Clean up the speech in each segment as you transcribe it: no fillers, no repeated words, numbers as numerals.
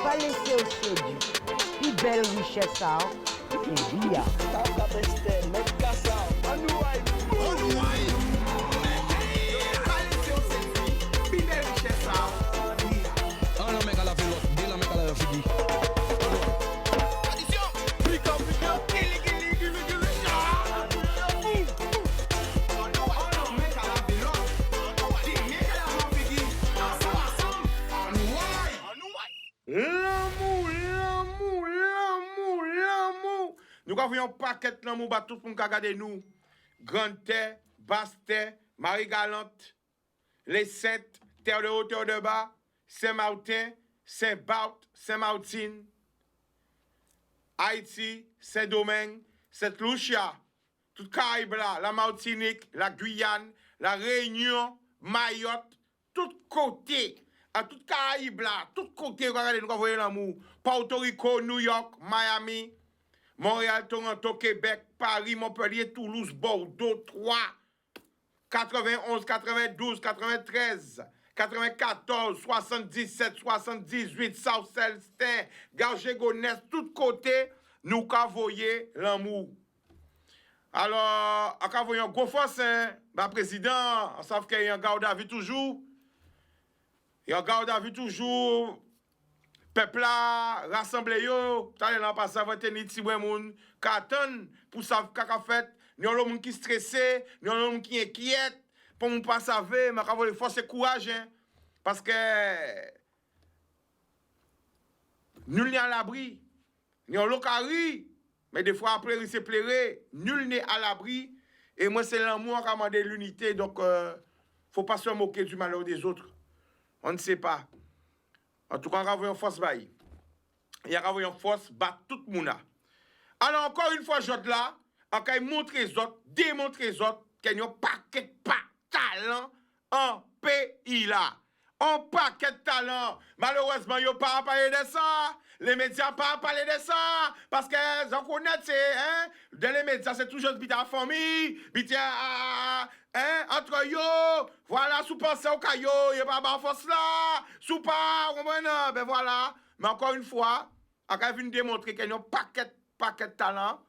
Pas laisser au séduit. Puis belle richesse, ça. Et bien. Nous avons un paquet de l'amour, tout le monde qui a regardé nous. Grande Terre, Basse Terre, Marie-Galante, les Saintes, Terre de haut, Terre de bas, Saint-Martin, Saint-Barth, Saint-Martine, Haïti, Saint-Domingue, Sainte-Lucia, toute Caraïbe là, la Martinique, la Guyane, la Réunion, Mayotte, tout côté. À toute Caraïbe là, tout côté, regardez, nous avons l'amour. Porto Rico, New York, Miami, Montréal, Toronto, Québec, Paris, Montpellier, Toulouse, Bordeaux, Troyes, 91, 92, 93, 94, 77, 78, South Celestin, Garges-Gonesse, tout côté, nous voyons l'amour. Alors, quand voyons gros force, bah président, on sait qu'il y a un garde à vue toujours. Il y a un garde à vue toujours. Peuple là, rassemblé yo, t'allez là passer à votre nid si bon moun, qu'attend pour savoir qu'a fait, nous avons monde qui stressé, nous avons monde qui inquiète, pour nous pas savoir, mais quand vous force et courage hein, parce que nul n'est à l'abri. Nous avons l'ocari, mais des fois après il se plairait, nul n'est à l'abri et moi c'est l'amour qui a demandé l'unité donc faut pas se moquer du malheur des autres. On ne sait pas. En tout cas, on a une force baille. Il y a une force battre tout le monde. Alors, encore une fois, je là, on a montré les autres, démontrer les autres qu'il y a un paquet de talent en pays là. Un paquet de talent. Malheureusement, ils n'ont pas parlé de ça. Les médias n'ont pas parlé de ça. Parce que, j'en connais, hein, dans les médias, c'est toujours bita à famille, bita à. Hein, entre yo, voilà, sous pensez au caillou, il n'y a pas de force là, sous pas, ben voilà. Mais encore une fois, on a vu démontrer qu'il y a un paquet de talent,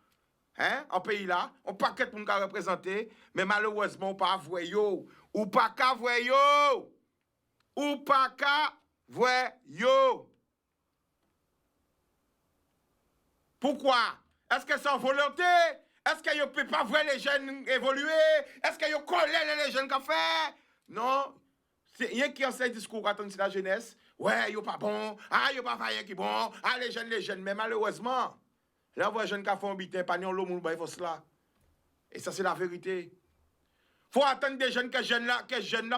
hein, en pays là, un paquet pour nous représenter, mais malheureusement, on pas voir yo, ou pas qu'à voir yo, ou pas qu'à voir yo. Pourquoi? Est-ce que c'est en volonté? Est-ce que ne peut pas voir les jeunes évoluer? Est-ce que vous collez les jeunes qu'on fait? Non. C'est rien qui enseigne discours à la jeunesse. Ouais, yo pas bon. Ah, yo pas rien qui bon. Ah, les jeunes. Mais malheureusement, là, on voit les jeunes qui font un bitin, pas non l'homme, il faut cela. Et ça, c'est la vérité. Faut attendre des jeunes que jeunes là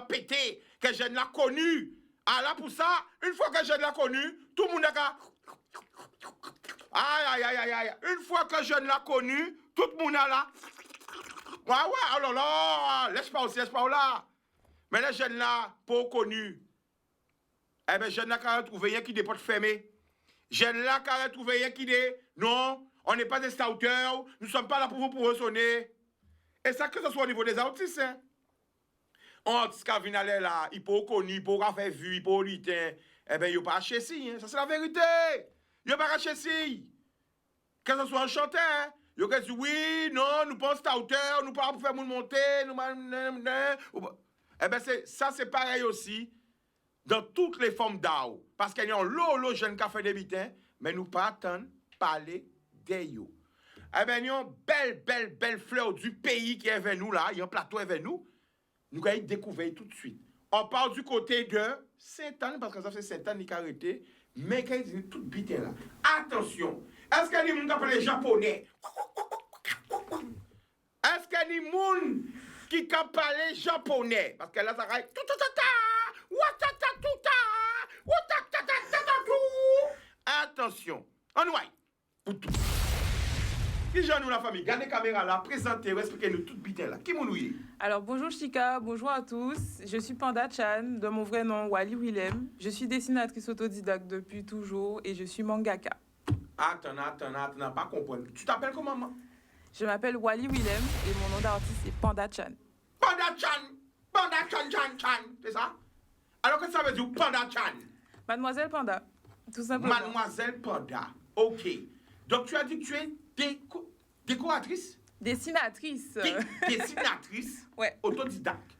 pété, que jeunes là connu. Ah, là, pour ça, une fois que jeunes là connu, tout le monde a. Aïe. Une fois que jeune l'a connu, tout le monde a là. Ouais, alors là, laisse pas là. Mais les jeunes là, pas connus. Eh bien, jeunes là, qui ont trouvé rien qui des portes fermées. Jeunes là, qui ont trouvé rien qui des. Non, on n'est pas des stouters, nous ne sommes pas là pour vous sonner. Et ça, que ce soit au niveau des autistes. Hein. On dit qu'à venir là, il peut connu, il peut faire vu, il peut lutter. Eh bien, il n'y a pas acheté si. Hein. Ça, c'est la vérité. Il n'y a pas acheté si. Que ce soit un chanteur, hein. Il y a dit oui, non, nous pensons à hauteur, nous pas pour faire monter, nous. Eh bien, ça, c'est pareil aussi dans toutes les formes d'art. Parce qu'il y a un lot jeune qui a fait des bitins, mais nous pas attendre parler d'eux. Eh bien, il y a une belle fleur du pays qui est avec nous là, il y a un plateau avec nous. Nous allons découvrir tout de suite. On parle du côté de Saint-Anne, parce que ça fait Saint-Anne qui a arrêté, mais quand il dit tout bitin là. Attention, est-ce qu'il y a des gens qui appellent japonais? Est-ce qu'il y a des gens qui parlent japonais? Parce que là, ça va être. Attention, on va. Qui j'en nous la famille? Gardez la caméra là, présentez, expliquez-nous tout bitin là. Qui m'en nous? Alors bonjour Chika, bonjour à tous. Je suis Panda Chan, de mon vrai nom Wally Willem. Je suis dessinatrice autodidacte depuis toujours et je suis mangaka. Attends, pas comprendre. Tu t'appelles comment maman? Je m'appelle Wally Willem et mon nom d'artiste est Panda Chan. Panda Chan, c'est ça? Alors que ça veut dire Panda Chan? Mademoiselle Panda, tout simplement. Mademoiselle Panda, ok. Donc tu as dit que tu es décoratrice? Dessinatrice. Dessinatrice? Ouais. Autodidacte.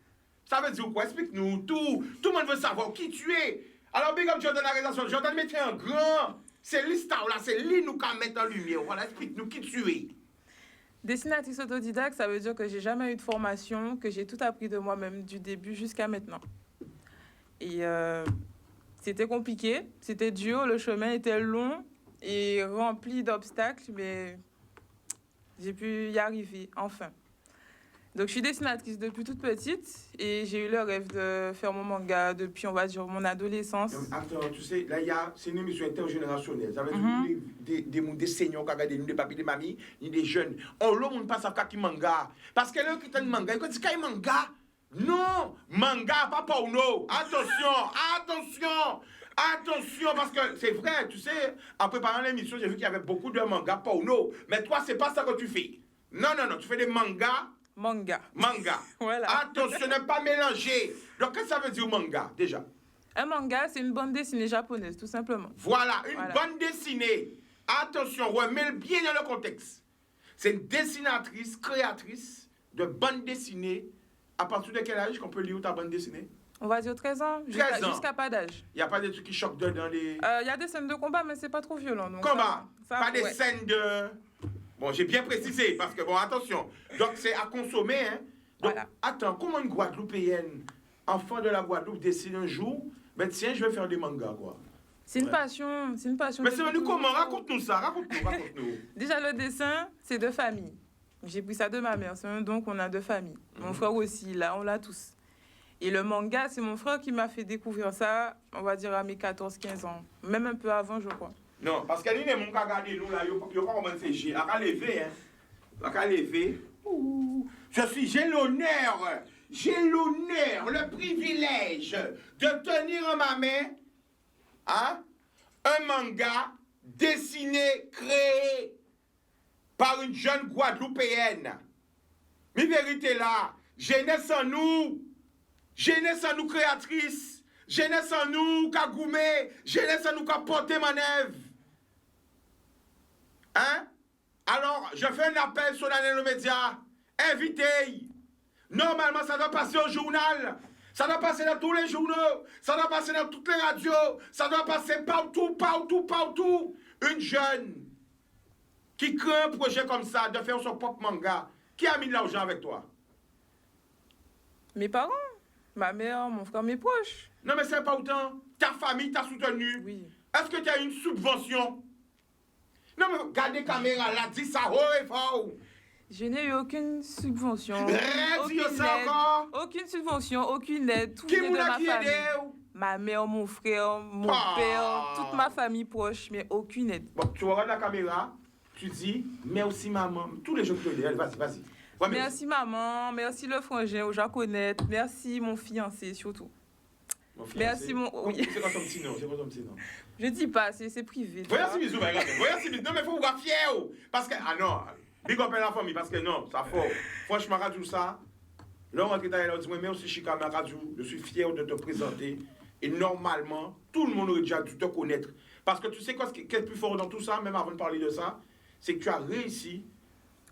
Ça veut dire quoi? Explique-nous. Tout le monde veut savoir qui tu es. Alors, big up Jordan Arrestation. Jordan mettez en grand. C'est l'histoire là, c'est lui nous qui mettre en lumière. Voilà, explique-nous qui tu es. Dessinatrice autodidacte, ça veut dire que j'ai jamais eu de formation, que j'ai tout appris de moi-même du début jusqu'à maintenant. Et c'était compliqué, c'était dur, le chemin était long et rempli d'obstacles, mais j'ai pu y arriver, enfin. Donc je suis dessinatrice depuis toute petite et j'ai eu le rêve de faire mon manga depuis, on va dire, mon adolescence. Attends, tu sais, là, c'est une émission intergénérationnelle. Ça veut dire des seniors qui regardent, des papis, des mamies, ni des jeunes. On l'homme, on passe à qui manga. Parce que là, qui est un manga, il dit qu'il y a manga. Non, manga, pas porno. Attention, parce que c'est vrai, tu sais, en préparant l'émission, j'ai vu qu'il y avait beaucoup de mangas porno. Mais toi, c'est pas ça que tu fais. Non, tu fais des mangas. Manga. Voilà. Attention, ne pas mélanger. Donc, qu'est-ce que ça veut dire manga, déjà? Un manga, c'est une bande dessinée japonaise, tout simplement. Voilà, une bande dessinée. Attention, remets bien dans le contexte. C'est une dessinatrice, créatrice de bande dessinée. À partir de quel âge qu'on peut lire ta bande dessinée? On va dire 13 ans, jusqu'à pas d'âge. Il n'y a pas des trucs qui choquent dans les... Il y a des scènes de combat, mais c'est pas trop violent. Donc combat, pas des ouais. scènes de... Bon, j'ai bien précisé, parce que, bon, attention. Donc, c'est à consommer, hein. Donc, voilà. Attends, comment une Guadeloupéenne, enfant de la Guadeloupe, décide un jour, ben tiens, je vais faire des mangas, quoi. C'est une passion, c'est une passion. Mais c'est venu comment? Raconte-nous ça, raconte-nous. Déjà, le dessin, c'est de famille. J'ai pris ça de ma mère, donc on a deux familles. Mon frère aussi, là, on l'a tous. Et le manga, c'est mon frère qui m'a fait découvrir ça, on va dire à mes 14-15 ans. Même un peu avant, je crois. Non, parce que nous, mon regardé nous là, yo pas comment c'est j'ai à lever hein. À lever. J'ai l'honneur, le privilège de tenir en ma main un manga dessiné, créé par une jeune Guadeloupéenne. Mais vérité là, jeunesse en nous créatrice, jeunesse en nous Kagoumé, jeunesse en nous qui porté manèvre. Hein? Alors, je fais un appel solennel aux médias. Invitez. Normalement, ça doit passer au journal. Ça doit passer dans tous les journaux. Ça doit passer dans toutes les radios. Ça doit passer partout. Une jeune qui crée un projet comme ça, de faire son propre manga. Qui a mis de l'argent avec toi? Mes parents, ma mère, mon frère, mes proches. Non, mais c'est pas autant. Ta famille t'a soutenu. Oui. Est-ce que tu as une subvention? Non, mais regardez caméra là, dis ça haut et fort. Je n'ai eu aucune subvention. Aucune subvention, aucune aide. Tout vient de ma famille. Ma mère, mon frère, mon père, toute ma famille proche, mais aucune aide. Bon, tu regardes la caméra, tu dis merci maman. Tous les jours que tu dis, vas-y. Merci maman, merci le frangin au Jaconnet, merci mon fiancé surtout. Merci mon... Oui. C'est quoi ton petit nom? Je dis pas, c'est privé. Voyons si bisous, regarde. Non, mais il faut vous voir fier. Parce que, non, big up la famille, parce que non, ça faut. Franchement, radio ça. Là, on rentre dans la dit, mais aussi Chica Radio, je suis fier de te présenter. Et normalement, tout le monde aurait déjà dû te connaître. Parce que tu sais quoi, ce qui est le plus fort dans tout ça, même avant de parler de ça, c'est que tu as réussi.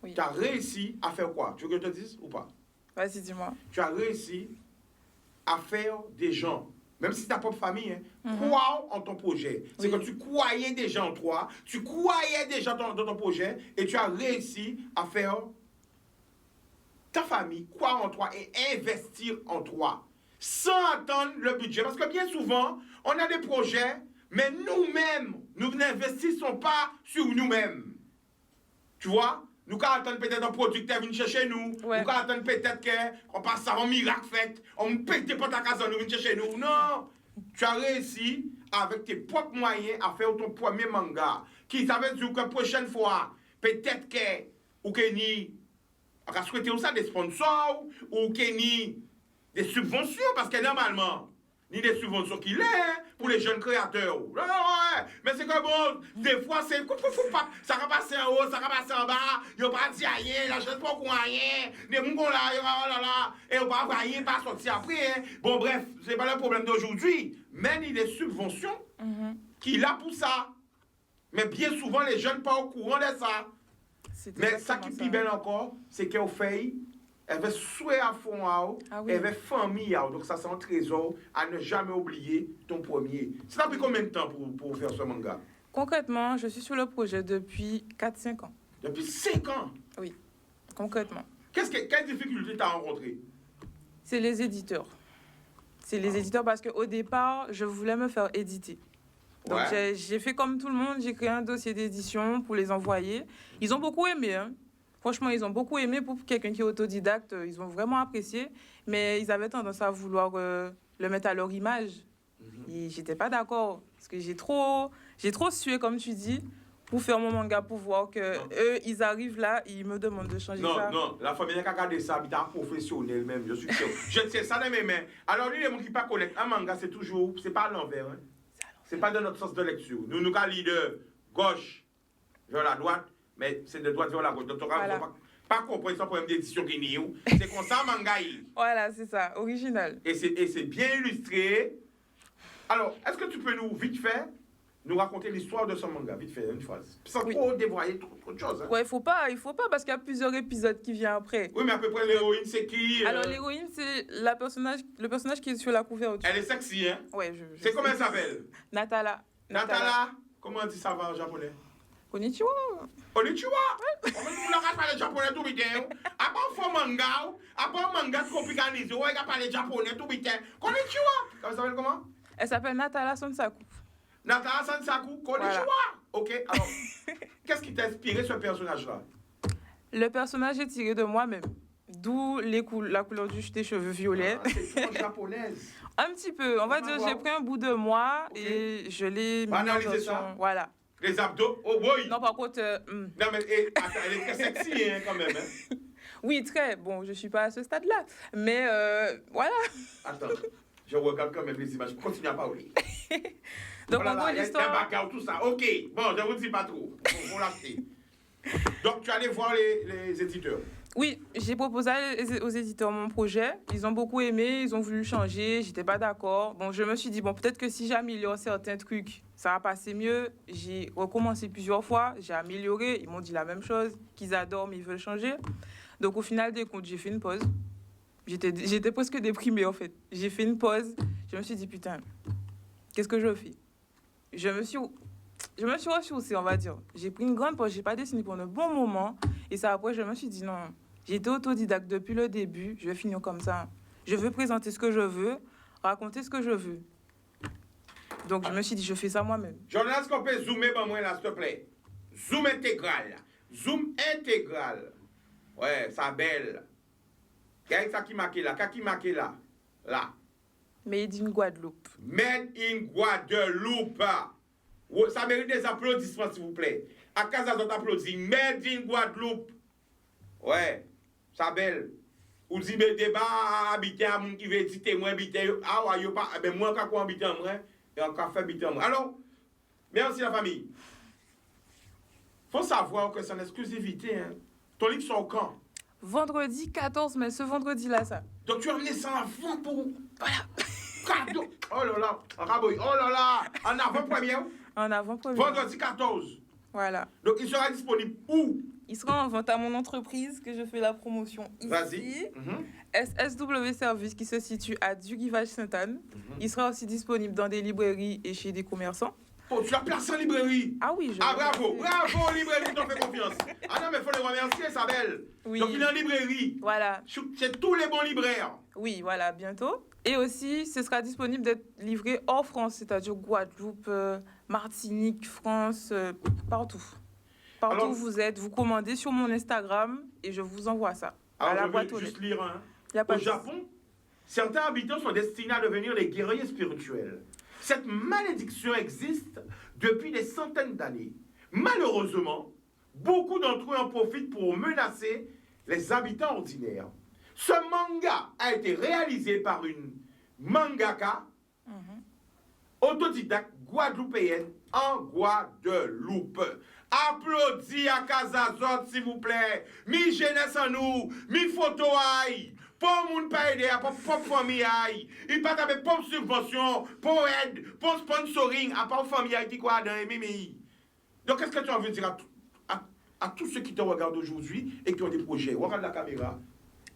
Oui. Tu as réussi à faire quoi? Tu veux que je te dise ou pas? Vas-y, dis-moi. Tu as réussi à faire des gens. Même si c'est ta propre famille, croire en ton projet. C'est que tu croyais déjà en toi, tu croyais déjà dans ton projet, et tu as réussi à faire ta famille croire en toi et investir en toi, sans attendre le budget. Parce que bien souvent, on a des projets, mais nous-mêmes, nous n'investissons pas sur nous-mêmes. Tu vois? Nous attendons peut-être un producteur venir chercher nous. Ouais. Nous attendons peut-être qu'on passe à un miracle fait. On pète pas ta casa, nous venir chercher nous. Non! Tu as réussi avec tes propres moyens à faire ton premier manga. Qui ça veut dire que la prochaine fois, peut-être que ou Kenny a souhaité ça des sponsors ou Kenny des subventions parce que normalement, ni des subventions qu'il est hein, pour les jeunes créateurs. Ouais, ouais. Mais c'est que bon, des fois, c'est ça va passer en haut, ça va passer en bas, il n'y a pas dit rien, la jeune pas rien, des mougons là, oh là là, et on va rien, pas sortir après. Hein. Bon, bref, c'est pas le problème d'aujourd'hui, mais il y a des subventions qu'il a pour ça. Mais bien souvent, les jeunes pas au courant de ça. Mais ça qui est plus belle encore, c'est qu'elle fait. Elle veut souhaiter à fond, elle veut famille, donc ça c'est un trésor à ne jamais oublier ton premier. Ça a pris combien de temps pour faire ce manga? Concrètement, je suis sur le projet depuis 4-5 ans. Depuis 5 ans? Oui, concrètement. Quelles difficultés tu as rencontrées? C'est les éditeurs. C'est les éditeurs parce qu'au départ, je voulais me faire éditer. Donc j'ai fait comme tout le monde, j'ai créé un dossier d'édition pour les envoyer. Ils ont beaucoup aimé, hein. Franchement, ils ont beaucoup aimé pour quelqu'un qui est autodidacte. Ils ont vraiment apprécié. Mais ils avaient tendance à vouloir le mettre à leur image. Et j'étais pas d'accord. Parce que j'ai trop sué, comme tu dis, pour faire mon manga, pour voir qu'eux, ils arrivent là et ils me demandent de changer ça. Non, la famille qui a regardé ça, il est professionnel même. Je suis sûr. Je sais ça dans mes mains. Alors, lui, les gens qui ne pas connaissent un manga, c'est pas à l'envers. Hein. C'est pas dans notre sens de lecture. Nous lisons de gauche vers la droite. Mais c'est de droite vers la gauche. Donc, voilà. Pas comprendre ça pour une édition qui n'est où. C'est comme ça, manga. Voilà, c'est ça, original. Et c'est bien illustré. Alors, est-ce que tu peux nous, vite fait, nous raconter l'histoire de ce manga, vite fait, une phrase? Sans trop dévoiler trop de choses. Hein. Ouais, il faut pas parce qu'il y a plusieurs épisodes qui viennent après. Oui, mais à peu près, l'héroïne, c'est qui? Alors, l'héroïne, c'est le personnage qui est sur la couverture. Elle est sexy, hein? Ouais, c'est comment elle s'appelle? Natala. Comment on dit ça va en japonais? Konnichiwa. Konnichiwa. On ne parle japonais tout vite. À part manga tropicanisé, on va parler japonais tout vite. Konnichiwa. Ça s'appelle comment? Elle s'appelle Natala Sonsaku. Natala Sonsaku, konnichiwa. Voilà. Ok, alors, qu'est-ce qui t'a inspiré ce personnage-là? Le personnage est tiré de moi-même. D'où la couleur des cheveux violets. C'est trop japonaise. Un petit peu. On va dire, j'ai pris un bout de moi et je l'ai mis en version. Voilà. Les abdos, oh oui. Non, par contre... Non, mais attends, elle est très sexy hein, quand même. Hein. Oui, très. Bon, je ne suis pas à ce stade-là. Mais voilà. Attends, je regarde quand même les images. Continue à parler. Donc, en gros, l'histoire... Il y a bagarre, tout ça. Ok, bon, je ne vous dis pas trop. On l'a fait. Donc, tu allais voir les éditeurs. Oui, j'ai proposé aux éditeurs mon projet. Ils ont beaucoup aimé, ils ont voulu changer, j'étais pas d'accord. Bon, je me suis dit, bon, peut-être que si j'améliore certains trucs, ça va passer mieux. J'ai recommencé plusieurs fois, j'ai amélioré. Ils m'ont dit la même chose, qu'ils adorent, mais ils veulent changer. Donc, au final des comptes, j'ai fait une pause. J'étais presque déprimée, en fait. J'ai fait une pause. Je me suis dit, putain, qu'est-ce que je fais? Je me suis ressourcée, on va dire. J'ai pris une grande pause, j'ai pas dessiné pendant un bon moment. Et ça, après, je me suis dit, non, j'étais autodidacte depuis le début, je vais finir comme ça. Je veux présenter ce que je veux, raconter ce que je veux. Donc, je me suis dit, je fais ça moi-même. Jonas, est-ce qu'on peut zoomer par moi, là, s'il te plaît? Zoom intégral. Zoom intégral. Ouais, ça belle. Qu'est-ce ça qui marqué là? Qu'est-ce qui marqué là? Là. Made in Guadeloupe. Made in Guadeloupe. Ça mérite des applaudissements, s'il vous plaît. À casa, on applaudit. Made in Guadeloupe. Ouais, ça belle. Ou dit, mais débat habiter à mon qui veut éditer, moi habiter. Ah ouais, pas. Ben moi, quand on habite en moi, et on fait habiter en moi. Alors, merci la famille. Faut savoir que c'est une exclusivité. Hein. Ton livre sort quand? Vendredi 14 mai, ce vendredi-là, ça. Donc tu as amené ça avant pour. Voilà. Cadeau. Oh là là. Raboy. Oh là là. En avant-première. En avant-première. Vendredi 14. Voilà. Donc il sera disponible où? Il sera en vente à mon entreprise que je fais la promotion ici. Vas-y. SSW Service qui se situe à Dugivage Sainte-Anne. Il sera aussi disponible dans des librairies et chez des commerçants. Oh, tu as placé en librairie? Ah oui, bravo, librairie, t'en fais confiance. Ah non, mais il faut les remercier, Sabelle. Oui. Donc il est en librairie. Voilà. C'est tous les bons libraires. Oui, voilà, bientôt. Et aussi, ce sera disponible d'être livré hors France, c'est-à-dire Guadeloupe, Martinique, France, partout. Partout alors, où vous êtes, vous commandez sur mon Instagram et je vous envoie ça. Alors, à la boîte aux lettres. Juste lire un. Au Japon, certains habitants sont destinés à devenir des guerriers spirituels. Cette malédiction existe depuis des centaines d'années. Malheureusement, beaucoup d'entre eux en profitent pour menacer les habitants ordinaires. Ce manga a été réalisé par une mangaka Autodidacte guadeloupéenne en Guadeloupe. Applaudis à Casazot, s'il vous plaît. Mi jeunesse en nous, mi photo aïe. Pour moun pa aider, pour famille aïe. Il pas avec pour subvention, pour aide, pour sponsoring, à part famille aïe qui quoi dans mimi. Donc qu'est-ce que tu as envie de dire à tous ceux qui te regardent aujourd'hui et qui ont des projets? Regarde la caméra.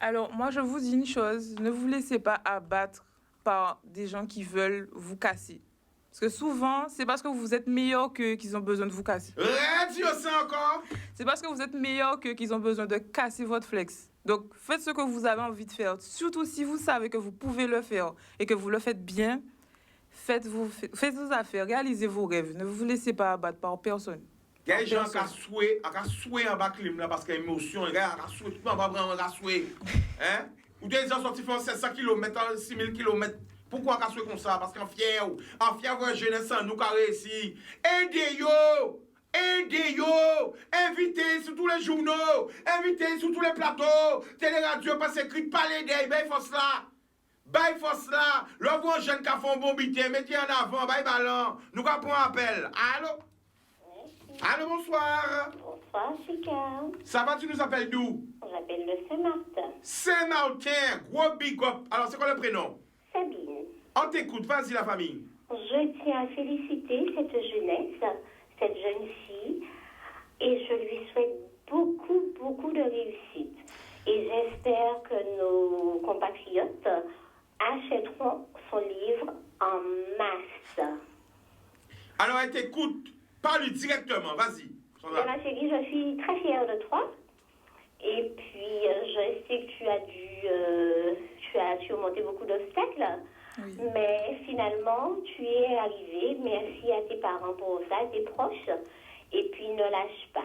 Alors, moi, je vous dis une chose. Ne vous laissez pas abattre par des gens qui veulent vous casser. Parce que souvent, c'est parce que vous êtes meilleur qu'eux qu'ils ont besoin de vous casser. Dis ça encore. C'est parce que vous êtes meilleur qu'eux qu'ils ont besoin de casser votre flex. Donc, faites ce que vous avez envie de faire. Surtout si vous savez que vous pouvez le faire et que vous le faites bien, faites vos affaires, réalisez vos rêves. Ne vous laissez pas abattre par personne. Il y a des gens qui ont souhait en bas clim là parce qu'il y a émotion, il y a souhait, tout le monde va prendre souhait. Hein? Ou des gens sortis faire 700 km, 6000 km. Pourquoi on a souhait comme ça? Parce qu'en fier, votre jeunesse, nous qui réussi. Aidez-yo! Aidez-yo! Invitez sur tous les journaux, invitez sur tous les plateaux, télé-radio, parce que écrit, parlez d'eux, ben il faut cela. Ben il faut cela. Le grand jeune qui a fait un bon bité, mettez en avant, ben ballon. Nous avons un appel. Allô? Allô, bonsoir. Bonsoir, Chica. Ça va, tu nous appelles d'où? J'appelle le Saint-Martin. Saint-Martin, gros big up. Alors, c'est quoi le prénom? Sabine. On t'écoute, vas-y la famille. Je tiens à féliciter cette jeunesse, cette jeune fille, et je lui souhaite beaucoup, beaucoup de réussite. Et j'espère que nos compatriotes achèteront son livre en masse. Alors, elle t'écoute. Parle directement, vas-y. Bien, ma chérie, je suis très fière de toi. Et puis, je sais que tu as surmonté beaucoup d'obstacles. Oui. Mais finalement, tu es arrivé. Merci à tes parents pour ça, à tes proches. Et puis, ne lâche pas.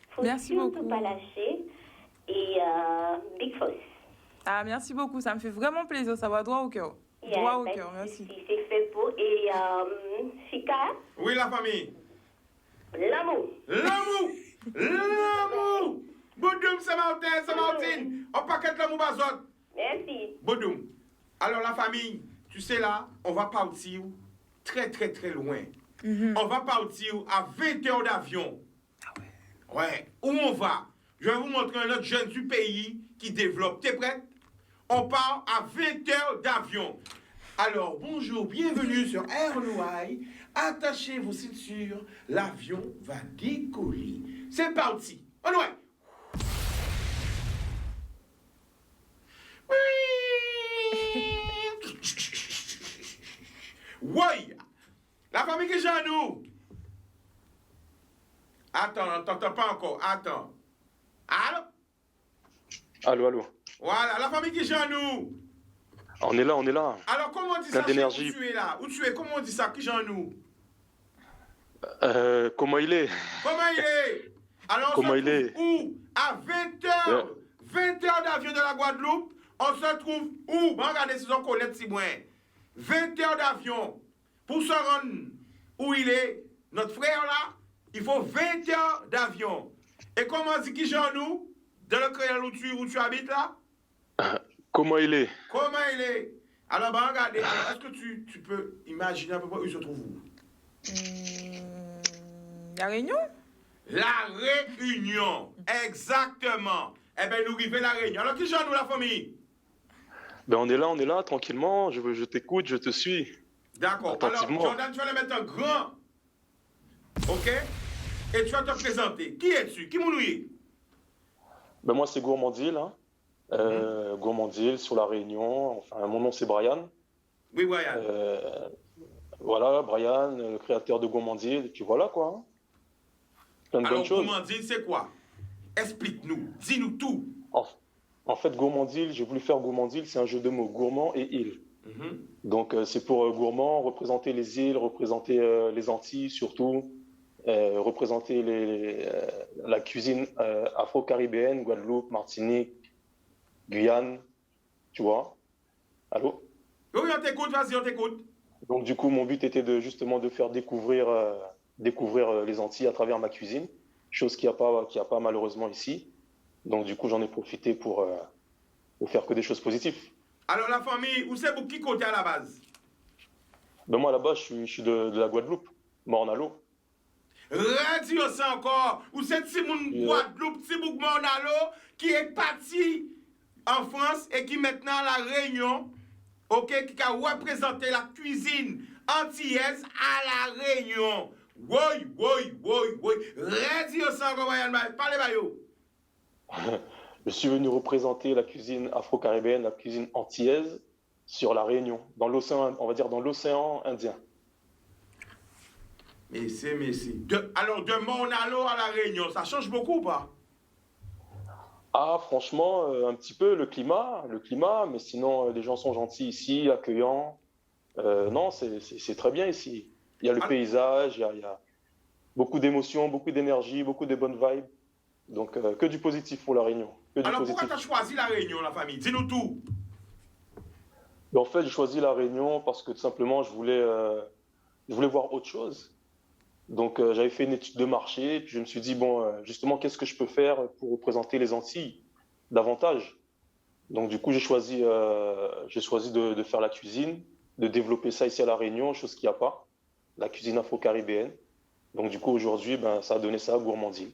Faut Merci surtout beaucoup. pas lâcher. Et Big Foss. Ah, merci beaucoup. Ça me fait vraiment plaisir. Ça va droit au cœur. Yeah, Droit au ben, cœur, merci. C'est fait pour. Et Chica, Oui, la famille. l'amour. L'amour! L'amour! Boudoum, Saint-Martin. On paquette l'amour bazot. Merci. Boudoum. Alors, la famille, tu sais là, on va partir très, très, très loin. On va partir à 20 heures d'avion. Ah ouais. Ouais. Où on va? Je vais vous montrer un autre jeune du pays qui développe. T'es prête? On part à 20 heures d'avion. Alors, bonjour, bienvenue sur Air Noailles. Attachez vos ceintures, l'avion va décoller. C'est parti. On y va. Oui. La famille qui est à nous. Attends, t'entends pas encore. Attends. Allô? Allô, allô. Voilà, la famille qui est à nous. On est là, on est là. Alors, comment on dit Plein ça? d'énergie. Où tu es là? Où tu es? Comment on dit ça? Qui est à nous? Comment il est? Comment il est? Alors, on Comment se il est? trouve où? À 20 heures. 20 heures d'avion de la Guadeloupe. On se trouve où? Bon, regardez si on connaît si moins. 20 heures d'avion. Pour se rendre où il est, notre frère là, il faut 20 heures d'avion. Et comment on dit qui j'en nous? Dans le créole où tu habites là? Comment il est? Comment il est? Alors, ben, regardez. Alors, est-ce que tu peux imaginer à peu près où il se trouve où? La Réunion? La Réunion, exactement. Eh bien, nous arrivons à la Réunion. Alors, qui j'en nous, la famille? Ben on est là, tranquillement. Je t'écoute, je te suis. D'accord. Alors, Attentivement. Jordan, tu vas le mettre en grand. OK? Et tu vas te présenter. Qui es-tu? Qui m'oublies? Ben moi, c'est Gourmandil, hein. Gourmandil, sur la Réunion. Enfin, mon nom, c'est Brian. Oui, Brian. Voilà, Brian, le créateur de Gourmandil. Et puis voilà, quoi. Hein. Plein de Alors, bonnes choses. Gourmandil, c'est quoi? Explique-nous. Dis-nous tout. En fait, Gourmandil, j'ai voulu faire Gourmandil, c'est un jeu de mots, gourmand et île. Donc, c'est pour gourmand, représenter les îles, représenter les Antilles surtout, représenter la cuisine afro-caribéenne, Guadeloupe, Martinique, Guyane, tu vois. Allô? Oui, on t'écoute, vas-y, on t'écoute. Donc, du coup, mon but était justement de faire découvrir les Antilles à travers ma cuisine, chose qu'il n'y a pas malheureusement ici. Donc, du coup, j'en ai profité pour faire que des choses positives. Alors, la famille, où c'est pour qui côté à la base? Ben moi, là-bas, je suis de la Guadeloupe, Morne-à-l'eau. Redis ça encore. Ou c'est Timoun Guadeloupe, Timoun Monalo, qui est parti en France et qui maintenant à la Réunion, ok, qui a représenté la cuisine antillaise à la Réunion. Oui, oui, oui, oui. Redis ça encore, parlez, Bayo. Je suis venu représenter la cuisine afro-caribéenne, la cuisine antillaise sur la Réunion, dans l'océan, on va dire dans l'océan Indien. Mais alors, de Monalo à la Réunion, ça change beaucoup ou pas? Ah, franchement, un petit peu le climat, mais sinon, les gens sont gentils ici, accueillants. Non, c'est très bien ici. Il y a le paysage, il y a beaucoup d'émotions, beaucoup d'énergie, beaucoup de bonnes vibes. Donc, que du positif pour la Réunion. Que du Alors, positif. pourquoi tu as choisi la Réunion, la famille? Dis-nous tout. Mais en fait, j'ai choisi la Réunion parce que tout simplement, je voulais voir autre chose. Donc, j'avais fait une étude de marché, puis je me suis dit, bon, justement, qu'est-ce que je peux faire pour représenter les Antilles davantage? Donc, du coup, j'ai choisi de faire la cuisine, de développer ça ici à La Réunion, chose qu'il n'y a pas, la cuisine afro-caribéenne. Donc, du coup, aujourd'hui, ben, ça a donné ça à Gourmandine.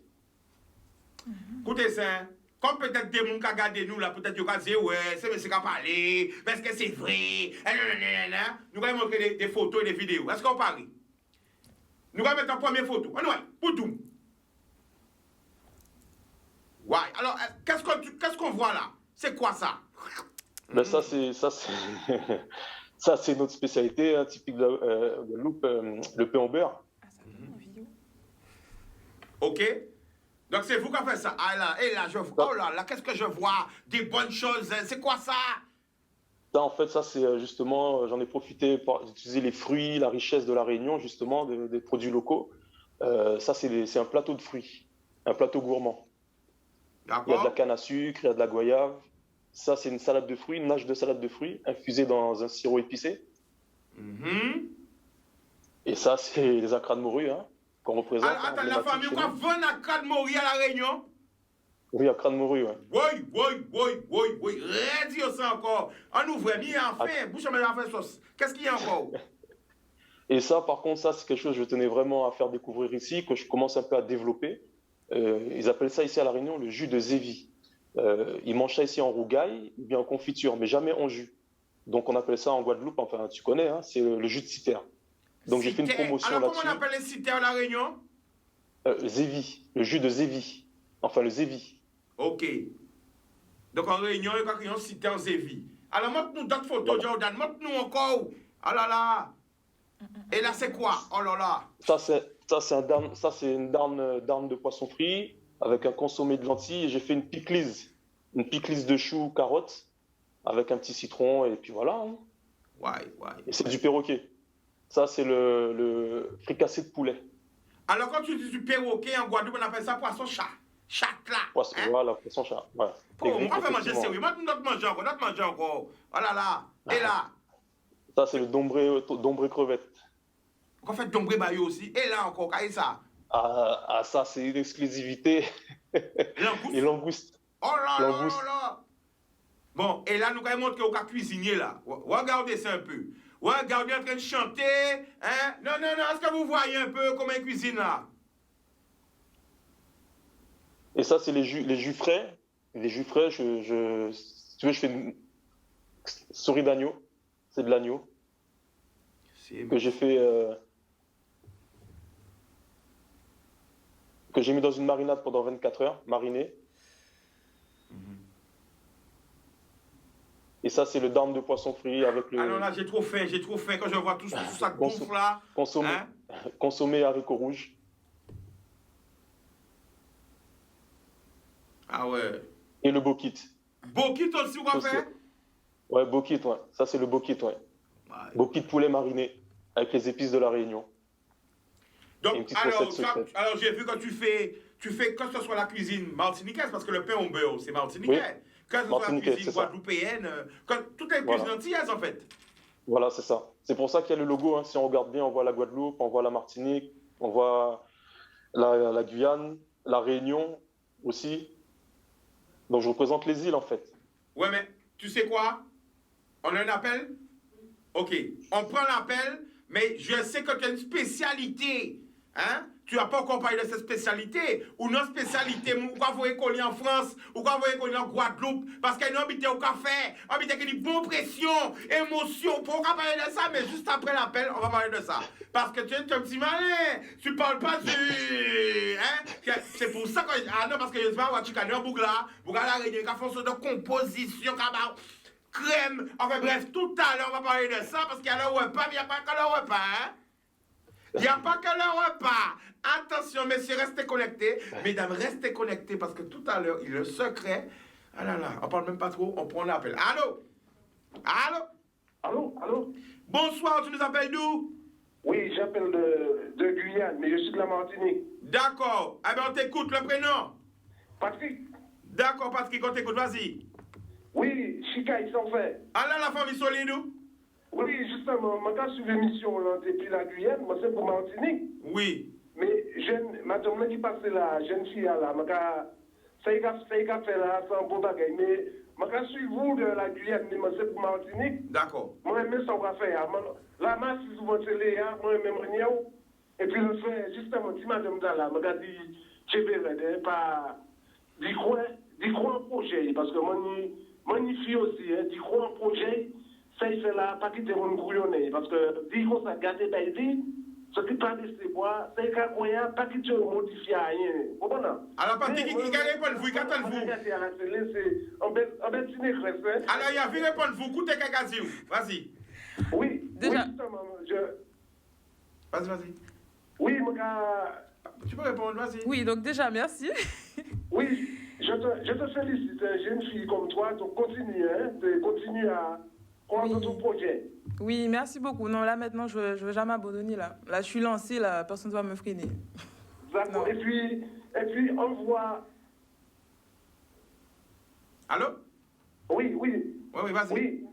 Écoutez ça, comme peut-être des gens qui regardent nous là, peut-être qu'ils vont dire, ouais, c'est monsieur qui a parlé, parce que c'est vrai, nous allons montrer des photos et des vidéos. Est-ce qu'on parie? Nous allons mettre en première photo. Ouais, pour tout. Ouais, alors, qu'est-ce qu'on voit là? C'est quoi ça? Ben, ça, c'est ça, c'est notre spécialité, hein, typique de Guadeloupe, le pain au beurre. Ok? Donc c'est vous qui avez fait ça. Ah là, et là, oh là là, qu'est-ce que je vois? Des bonnes choses. C'est quoi ça? Ça, en fait, ça, c'est justement, j'en ai profité pour utiliser les fruits, la richesse de la Réunion, justement, des produits locaux. Ça, c'est un plateau de fruits, un plateau gourmand. Il y a de la D'accord? canne à sucre, il y a de la goyave. Ça, c'est une salade de fruits, une nage de salade de fruits infusée dans un sirop épicé. Mhm. Et ça, c'est les acras de morue, hein, qu'on représente. Alors, attends, la famille, quoi, 20 acras de Maury à la Réunion? Oui, acras de morue, ouais. Oui. Redis ça encore. On ouvre, mis enfin. Bouche à faire sauce. Qu'est-ce qu'il y a encore? Et ça, par contre, ça, c'est quelque chose que je tenais vraiment à faire découvrir ici, que je commence un peu à développer. Ils appellent ça ici à La Réunion le jus de zévi. Ils mangent ça ici en rougail ou bien en confiture, mais jamais en jus. Donc, on appelle ça en Guadeloupe, enfin, tu connais, hein, c'est le jus de citerne. Donc, j'ai fait une promotion alors, là-dessus. comment on appelle les cités à la Réunion? Zévi, le jus de zévi. Enfin, le zévi. Ok. Donc, en Réunion, il y a quelqu'un cité en Zévi. Alors, montre-nous d'autres photos, Voilà. Jordan. Montre-nous encore. Ah là là. Et là, c'est quoi? Oh là là. Ça, c'est une darne de poisson frit avec un consommé de lentilles. Et j'ai fait une pickles de choux, carottes, avec un petit citron. Et puis voilà, hein. Ouais. Et c'est du perroquet. Ça, c'est le fricassé de poulet. Alors, quand tu dis du perroquet en Guadeloupe, on appelle ça poisson chat. Chat là. Poisson, Hein? voilà, poisson chat. Ouais. Oh, on va faire manger Effectivement. sérieux. Montre-nous notre manger encore. Oh là là. Et là. Ça, c'est le dombré crevette. On fait dombré bayo aussi. Et là encore, qu'est-ce que ça? Ah, ça, c'est une exclusivité. Langouste. Les langoustes. Oh là Langouste. là. Bon, et là, nous allons montrer au cas cuisinier là. Regardez ça un peu. Regardez en train de chanter. Hein? Non. Est-ce que vous voyez un peu comment il cuisine là? Et ça, c'est les jus frais. Les jus frais, si tu veux, je fais une souris d'agneau. C'est de l'agneau que j'ai fait, que j'ai mis dans une marinade pendant 24 heures, mariné. Et ça, c'est le darne de poisson frit avec le Ah non, là, j'ai trop faim quand je vois tout ça bouffe là. consommé haricots rouges. Ah ouais. Et le bokit. Bokit aussi, on va faire? Ouais, bokit, ouais. Ça, c'est le bokit, ouais. Bokit poulet mariné avec les épices de la Réunion. Donc, alors j'ai vu que tu fais que ce soit la cuisine martiniquaise, parce que le pain au beurre, c'est martiniquais. Oui. Que ce soit la cuisine guadeloupéenne, toutes les cuisines antillaises, en fait. Voilà, c'est ça. C'est pour ça qu'il y a le logo, hein. Si on regarde bien, on voit la Guadeloupe, on voit la Martinique, on voit la Guyane, la Réunion aussi. Donc, je représente les îles, en fait. Ouais, mais tu sais quoi? On a un appel? Ok. On prend l'appel, mais je sais que tu as une spécialité. Hein? Tu n'as pas encore parlé de cette spécialité. Ou non spécialité, ou quoi vous écoliez en France, ou quoi vous écoliez en Guadeloupe, parce qu'elle n'a habité au café, habité avec une bonne pression, émotion. Pourquoi parler de ça? Mais juste après l'appel, on va parler de ça. Parce que tu es un petit malin. Tu parles pas du. Hein? C'est pour ça que. Ah non, parce que je sais pas, tu connais un bougla, la réunion, qui a fonction de composition, crème. Enfin bref, tout à l'heure, on va parler de ça, parce qu'il y a le repas, mais il n'y a pas que le repas. Hein? Il n'y a pas que le repas. Attention, messieurs, restez connectés. Mesdames, restez connectés parce que tout à l'heure, il y a le secret. Ah là là, on parle même pas trop, on prend l'appel. Allô? Allô? Allô, allô? Bonsoir, tu nous appelles d'où? Oui, j'appelle de Guyane, mais je suis de la Martinique. D'accord. Eh bien, on t'écoute, le prénom. Patrick? D'accord, Patrick, on t'écoute, vas-y. Oui, Chika, ils sont faits. Ah là, la famille solide où? Oui, justement, moi, quand je suis l'émission là, depuis la Guyane, moi, c'est pour Martinique. Oui. Mais madame qui passe là, jeune fille là, ça y a fait là, c'est un bon bagage. Mais moi, quand je suis vous de la Guyane, mais moi, c'est pour Martinique. D'accord. Moi, même ça, on va faire. La masse, si vous télé, moi, même rien. Et puis, le fait, justement, si madame là, moi, dit, je vais pas, d'y croire en projet, parce que moi, ni fille aussi, d'y croire en projet, ça, il fait là, pas quitter mon couillonné, parce que, dit qu'on s'est gâté, ben, dit, ce qui parle de ces bois, c'est qu'un moyen, pas quitter modifier rien. Comprenez? Alors, Patrick, qui répond vous, il qu'attend vous. Alors, il y a vu répondre vous, coûtez quelqu'un dit vas-y. Oui, déjà. Oui, justement, Vas-y. Oui, tu peux répondre, vas-y. Oui, donc déjà, merci. Oui, je te félicite, jeune fille comme toi, donc continue à croire dans ton projet. Oui, merci beaucoup. Non, là, maintenant, je ne veux jamais abandonner, là. Là, je suis lancée, là, personne ne va me freiner. D'accord. Et puis, on voit... Allô? Oui, vas-y. Oui.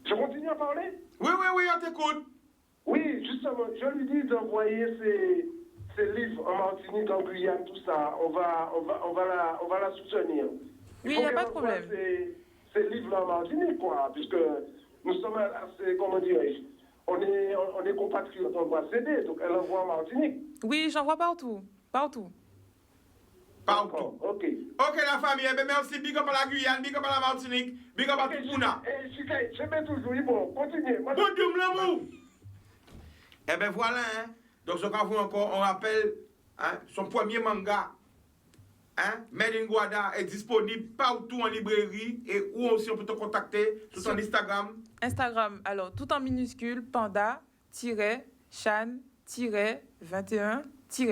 Je continue à parler? Oui, on t'écoute. Oui, justement, je lui dis d'envoyer ses livres en Martinique, en Guyane, tout ça. On va la soutenir. Oui, il n'y a pas de problème. Ces livres-là en Martinique, quoi, puisque nous sommes assez, comment dirais-je, on est compatriotes, on doit s'aider, donc elle envoie en Martinique. Oui, j'en vois partout. Partout. Ok, la famille, eh bien, merci, big up à la Guyane, big up à la Martinique, big up à tout le monde. Je mets toujours, bon, continuez. Bon Dieu, l'amour. Eh bien, voilà, hein. Donc, ce qu'on voit encore, on rappelle, hein, son premier manga, hein, Made in Guada, est disponible partout en librairie et où aussi on peut te contacter sur ton Instagram. Instagram, alors, tout en minuscule, panda-chan-21-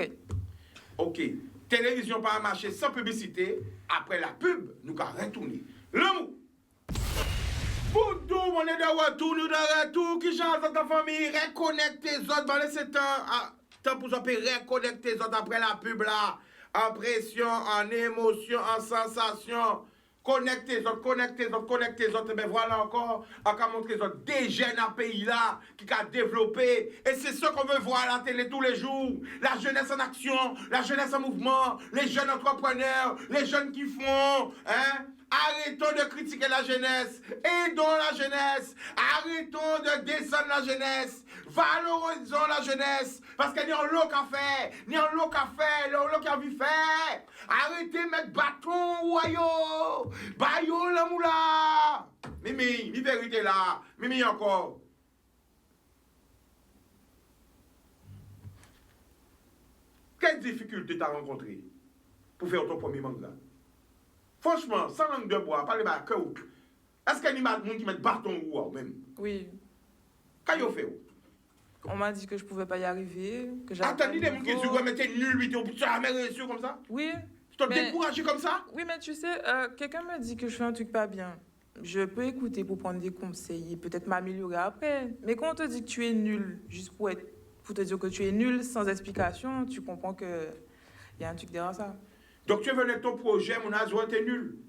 Ok. Télévision par marché sans publicité. Après la pub, nous allons retourner. L'amour. Boudou, on est de retour, nous de retour. Qui chante dans ta famille? Reconnectez les autres. Dans laisser temps pour reconnecter les autres après la pub là. En pression, en émotion, en sensation. Connectez les autres. Mais voilà encore, on va montrer les autres des jeunes à pays là qui ont développé. Et c'est ce qu'on veut voir à la télé tous les jours. La jeunesse en action, la jeunesse en mouvement, les jeunes entrepreneurs, les jeunes qui font, hein. Arrêtons de critiquer la jeunesse, aidons la jeunesse, arrêtons de descendre la jeunesse, valorisons la jeunesse, parce qu'il y a un lot qu'à faire, il y a un lot qu'à faire, il y a un lot qu'à faire. Arrêtez de mettre bâton ou ayo, bayo la moula. Mimi, mi vérité là, Mimi encore. Quelle difficulté t'as rencontré pour faire ton premier manga? Franchement, sans langue de bois, parlez pas cœur. Est-ce qu'il y a des gens qui mettent bâton ou même? Oui. Qu'est-ce que vous faites? On m'a dit que je ne pouvais pas y arriver. Attendez, des gens qui disent que t'es nul, tu n'as jamais réussi comme ça? Oui. Tu t'es découragé comme ça? Oui, mais tu sais, quelqu'un me dit que je fais un truc pas bien. Je peux écouter pour prendre des conseils et peut-être m'améliorer après. Mais quand on te dit que tu es nul, juste pour te dire que tu es nul sans explication, tu comprends qu'il y a un truc derrière ça. Donc tu es venu avec ton projet, mon âge, tu es nul.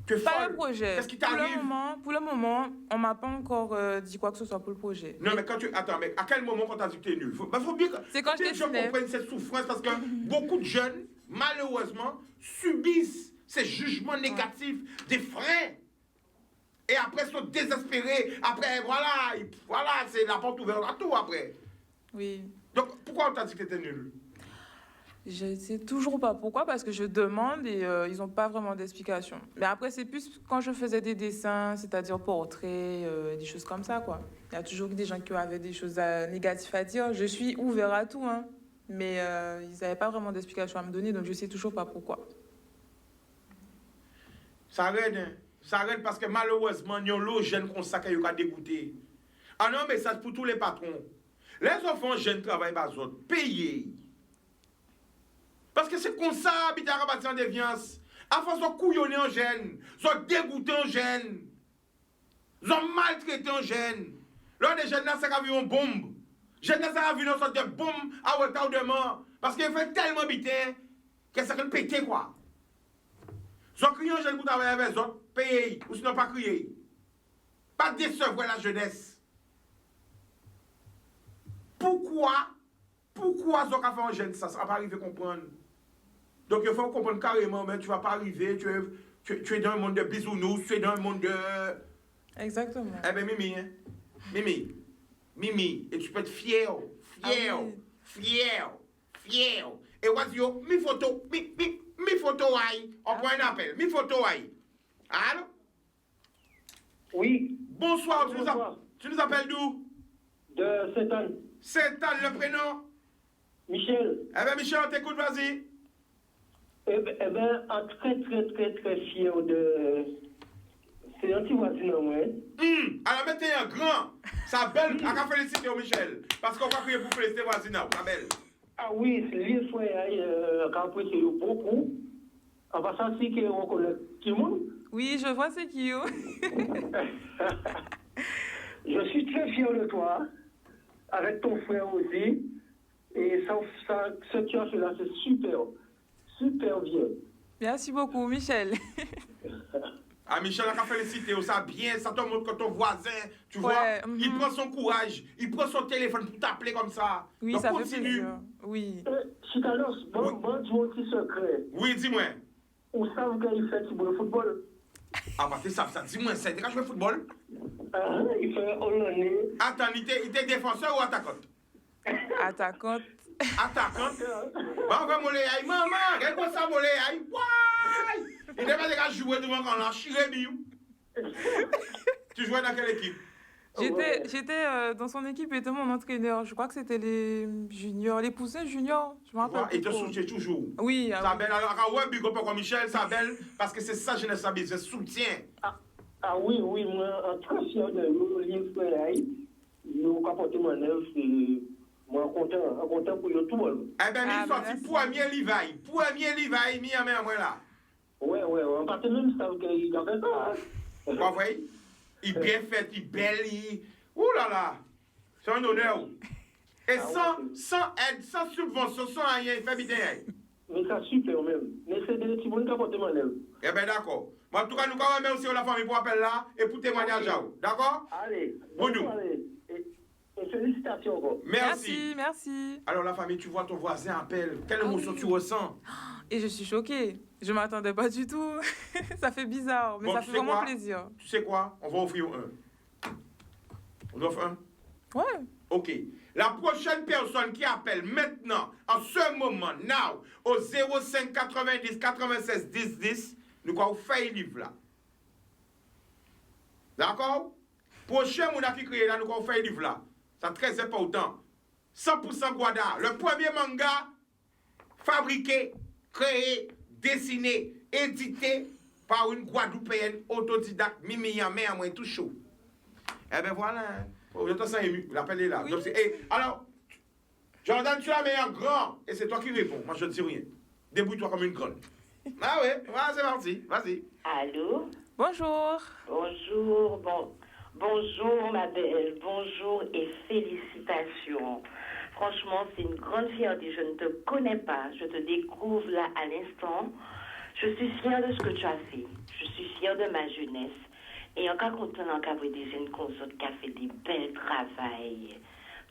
Tu es pas folle. le projet. Qu'est-ce qui t'arrive? Pour le moment, on m'a pas encore dit quoi que ce soit pour le projet. Non, mais quand tu... Attends, mais à quel moment quand tu as dit que tu es nul? Faut bien que... C'est quand je les gens comprennent cette souffrance parce que beaucoup de jeunes, malheureusement, subissent ces jugements négatifs des freins. Et après, ils sont désespérés. Après, voilà, c'est la porte ouverte à tout après. Oui. Donc, pourquoi on t'a dit que t'étais nul? Je ne sais toujours pas pourquoi, parce que je demande et ils n'ont pas vraiment d'explication. Mais après, c'est plus quand je faisais des dessins, c'est-à-dire portraits, des choses comme ça, quoi. Il y a toujours des gens qui avaient des choses négatives à dire. Je suis ouvert à tout, hein. Mais ils n'avaient pas vraiment d'explication à me donner, donc je ne sais toujours pas pourquoi. Ça arrête, hein. Ça arrête parce que malheureusement, il y a des jeunes comme ça qui ont dégoûté. Ah non, mais ça c'est pour tous les patrons. Les enfants jeunes travaillent pas autres. Payés. Parce que c'est comme ça, habiter à rabattre en déviance. À force de couillonner en gêne, de dégoûter en gêne, de maltraiter en gêne. Là, les jeunes, ça a vu une bombe. Les jeunes, ça a vu une sorte de bombe à retardement. Parce qu'il fait tellement habiter que ça peut péter, quoi. Si on crie en jeune pour travailler avec les autres, payez, ou sinon pas crier. Pas décevoir la jeunesse. Pourquoi Zoka fait en jeune ça? Ça va pas arriver à comprendre. Donc il faut comprendre carrément, mais tu vas pas arriver, tu es dans un monde de bisounours, tu es dans un monde de... Exactement. Eh bien, Mimi, hein? Mimi, et tu peux être fier. Et what's your, mi photo aïe, on prend un appel, mi photo aïe. Allô? Oui. Bonsoir, Bonsoir. Tu nous appelles d'où? De Saint-Anne. Saint-Anne, le prénom? Michel. Eh bien, Michel, on t'écoute, vas-y. Eh bien, très fier de... C'est un petit voisin, ouais. Alors, mettez un grand. Sa belle, on va féliciter Michel. Parce qu'on va crier pour féliciter voisinage, sa belle. Ah oui, c'est les soins, quand on c'est beaucoup. En passant, c'est qu'on connaît tout le monde. Oui, je vois c'est qui. Je suis très fier de toi, avec ton frère aussi. Et ce que tu as fait là, c'est super bien. Merci beaucoup, Michel. Ah, Michel, on va féliciter, ça bien, ça te montre que ton voisin, tu vois, il prend son courage, il prend son téléphone pour t'appeler comme ça. Oui, donc, ça continue. fait plaisir. Oui. Chikalos, bon, dis un petit secret. Oui, dis-moi. Où savent qu'il fait le football? Ah, bah, tu sais ça, dis-moi, c'est quand je fais football? Il fait Hollandais. Attends, il était défenseur ou attaquant? Attaquante. Attaquant? Bah, on va moller, aïe, maman, regarde quoi ça, moller, aïe, ouais! Il n'est pas déjà joué devant quand on a chiré, biou. Tu jouais dans quelle équipe? J'étais dans son équipe, il était mon entraîneur. Je crois que c'était les juniors, les poussins juniors. Je me rappelle. Il te soutient toujours. Oui. Ça belle, alors, ouais, big up comme Michel, ça belle, parce que c'est ça, jeunesse, ça je soutiens. Ah oui, moi, très fier de nous, les frères, nous capoter mon œuvre, c'est moi content pour tout le monde. Eh bien, il sorti premier Livaille, mis à main, moi là. Ouais, on partait même ça, qu'il avait ça. Vous voyez? Il bien fait, il belle, ouh là là, c'est un honneur. Et sans aide, sans subvention, sans rien, il fait bien. Mais ça super même. Mais c'est des petits bons capoter mon œuvre. Eh bien, d'accord. En tout cas, nous quand même aussi la famille pour appel là et pour témoignage. D'accord? Allez. Bonjour. Et félicitations encore. Merci. Alors la famille, tu vois ton voisin appelle. Quelle émotion tu ressens? Et je suis choquée. Je ne m'attendais pas du tout. Ça fait bizarre, mais bon, ça fait vraiment plaisir. Tu sais quoi? On va offrir un. On offre un? Ouais. Ok. La prochaine personne qui appelle maintenant, en ce moment, now, au 05 90 96 10 10, nous allons faire un livre là. D'accord? Prochain monde qui crée là, nous allons faire un livre là. C'est très important. 100% Guada. Le premier manga fabriqué, créé, dessiné, édité par une Guadeloupéenne autodidacte, Mimi Yamé, à moi tout chaud. Eh bien voilà. Je te sens ému. L'appel est là. Oui. Donc, alors, Jordan, tu es la meilleure grand. Et c'est toi qui réponds. Moi, je ne dis rien. Débrouille-toi comme une grande. Ah ouais, voilà, c'est parti. Vas-y. Allô? Bonjour. Bonjour, bonjour ma belle, bonjour et félicitations. Franchement, c'est une grande fierté. Je ne te connais pas, je te découvre là à l'instant. Je suis fière de ce que tu as fait. Je suis fière de ma jeunesse. Et encore content d'encore des jeunes consorts qui ont fait des belles travails.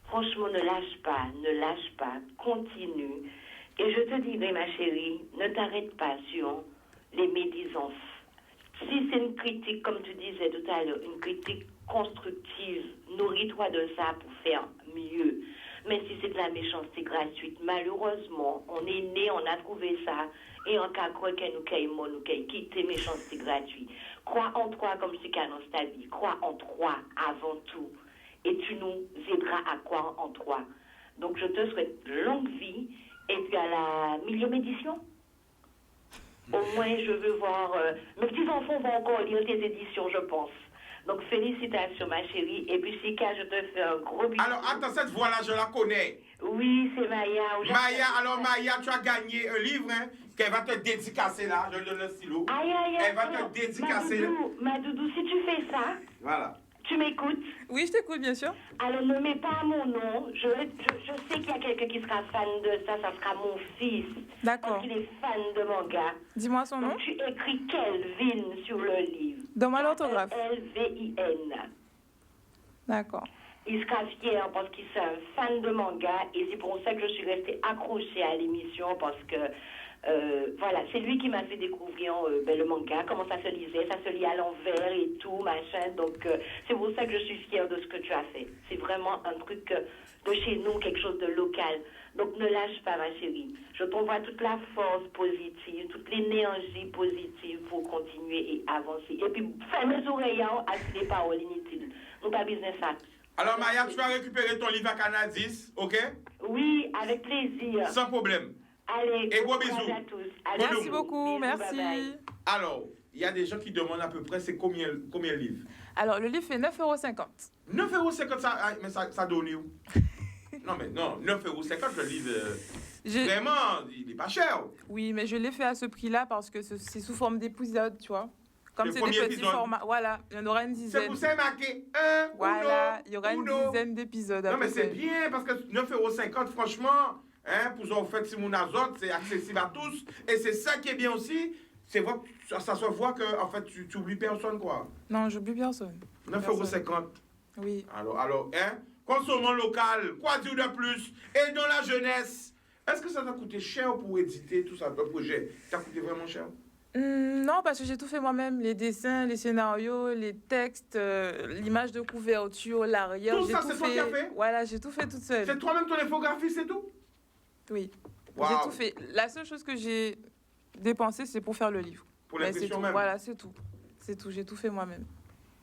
Franchement, ne lâche pas, continue. Et je te dirai, ma chérie, ne t'arrête pas sur les médisances. Si c'est une critique, comme tu disais tout à l'heure, une critique constructive, nourris-toi de ça pour faire mieux. Mais si c'est de la méchanceté gratuite, malheureusement, on est né, on a trouvé ça, et en cas quoi qu'elle nous caille mot, nous caille quitter méchanceté gratuite. Crois en toi comme si qu'annonce ta vie. Crois en toi avant tout. Et tu nous aideras à croire en toi. Donc je te souhaite longue vie, et puis à la millième édition. Au moins, je veux voir... mes petits-enfants vont encore lire tes éditions, je pense. Donc, félicitations, ma chérie. Et puis, Sika, je te fais un gros bisou. Alors, attends, cette voix-là, je la connais. Oui, c'est Maya. Maya, tu as gagné un livre, hein, qu'elle va te dédicacer là. Je lui donne le stylo. Aïe, aïe, aïe. Elle va te dédicacer. Ma doudou, si tu fais ça, voilà. tu m'écoutes. Oui, je t'écoute, bien sûr. Alors, ne mets pas mon nom. Je sais qu'il y a quelqu'un qui sera fan de ça. Ça sera mon fils. D'accord. Parce qu'il est fan de manga. Dis-moi son nom. Donc, tu écris Kelvin sur le livre. Donne-moi l'orthographe. Kelvin. D'accord. Il sera fier parce qu'il est un fan de manga et c'est pour ça que je suis restée accrochée à l'émission parce que voilà, c'est lui qui m'a fait découvrir le manga, comment ça se lisait, ça se lit à l'envers et tout, machin. Donc c'est pour ça que je suis fière de ce que tu as fait. C'est vraiment un truc de chez nous, quelque chose de local. Donc ne lâche pas, ma chérie. Je t'envoie toute la force positive, toute l'énergie positive pour continuer et avancer. Et puis ferme les oreilles à les paroles inutiles. Nous pas business ça. Alors Maya, tu vas récupérer ton livre à Canadis, ok? Oui, avec plaisir. Sans problème. Allez, et gros courage bisous. à tous. Allez, Merci beaucoup, bisous, merci. bye bye. Alors, il y a des gens qui demandent à peu près c'est combien le livre? Alors, le livre fait 9,50 €. 9,50 €, mais ça donne où? Non, mais non, 9,50 € le livre. Vraiment, il n'est pas cher. Oui, mais je l'ai fait à ce prix-là parce que c'est sous forme d'épisode, tu vois. Comme Le c'est des premier petits épisode. formats. Voilà, il y en aura une C'est dizaine. pour ça marqué un, Voilà, uno, il y aura une uno. dizaine d'épisodes. à Non, mais peu c'est près. bien parce que 9,50 €, franchement, hein, pour ça, en fait, si mon azote, c'est accessible à tous. Et c'est ça qui est bien aussi, c'est voir, ça se voit que, en fait, tu oublies personne, quoi. Non, j'oublie personne. 9,50 €. Oui. Alors, hein, consommons local, quoi dire de plus? Et dans la jeunesse, est-ce que ça t'a coûté cher pour éditer tout ça, le projet? Ça t'a coûté vraiment cher? Non, parce que j'ai tout fait moi-même. Les dessins, les scénarios, les textes, l'image de couverture, l'arrière. Tout j'ai ça, tout c'est toi qui as fait? Voilà, j'ai tout fait toute seule. C'est toi-même ton infographie, c'est tout? Oui. Wow. J'ai tout fait. La seule chose que j'ai dépensée, c'est pour faire le livre. Pour Mais c'est l'impression tout. même? Voilà, c'est tout. C'est tout. J'ai tout fait moi-même.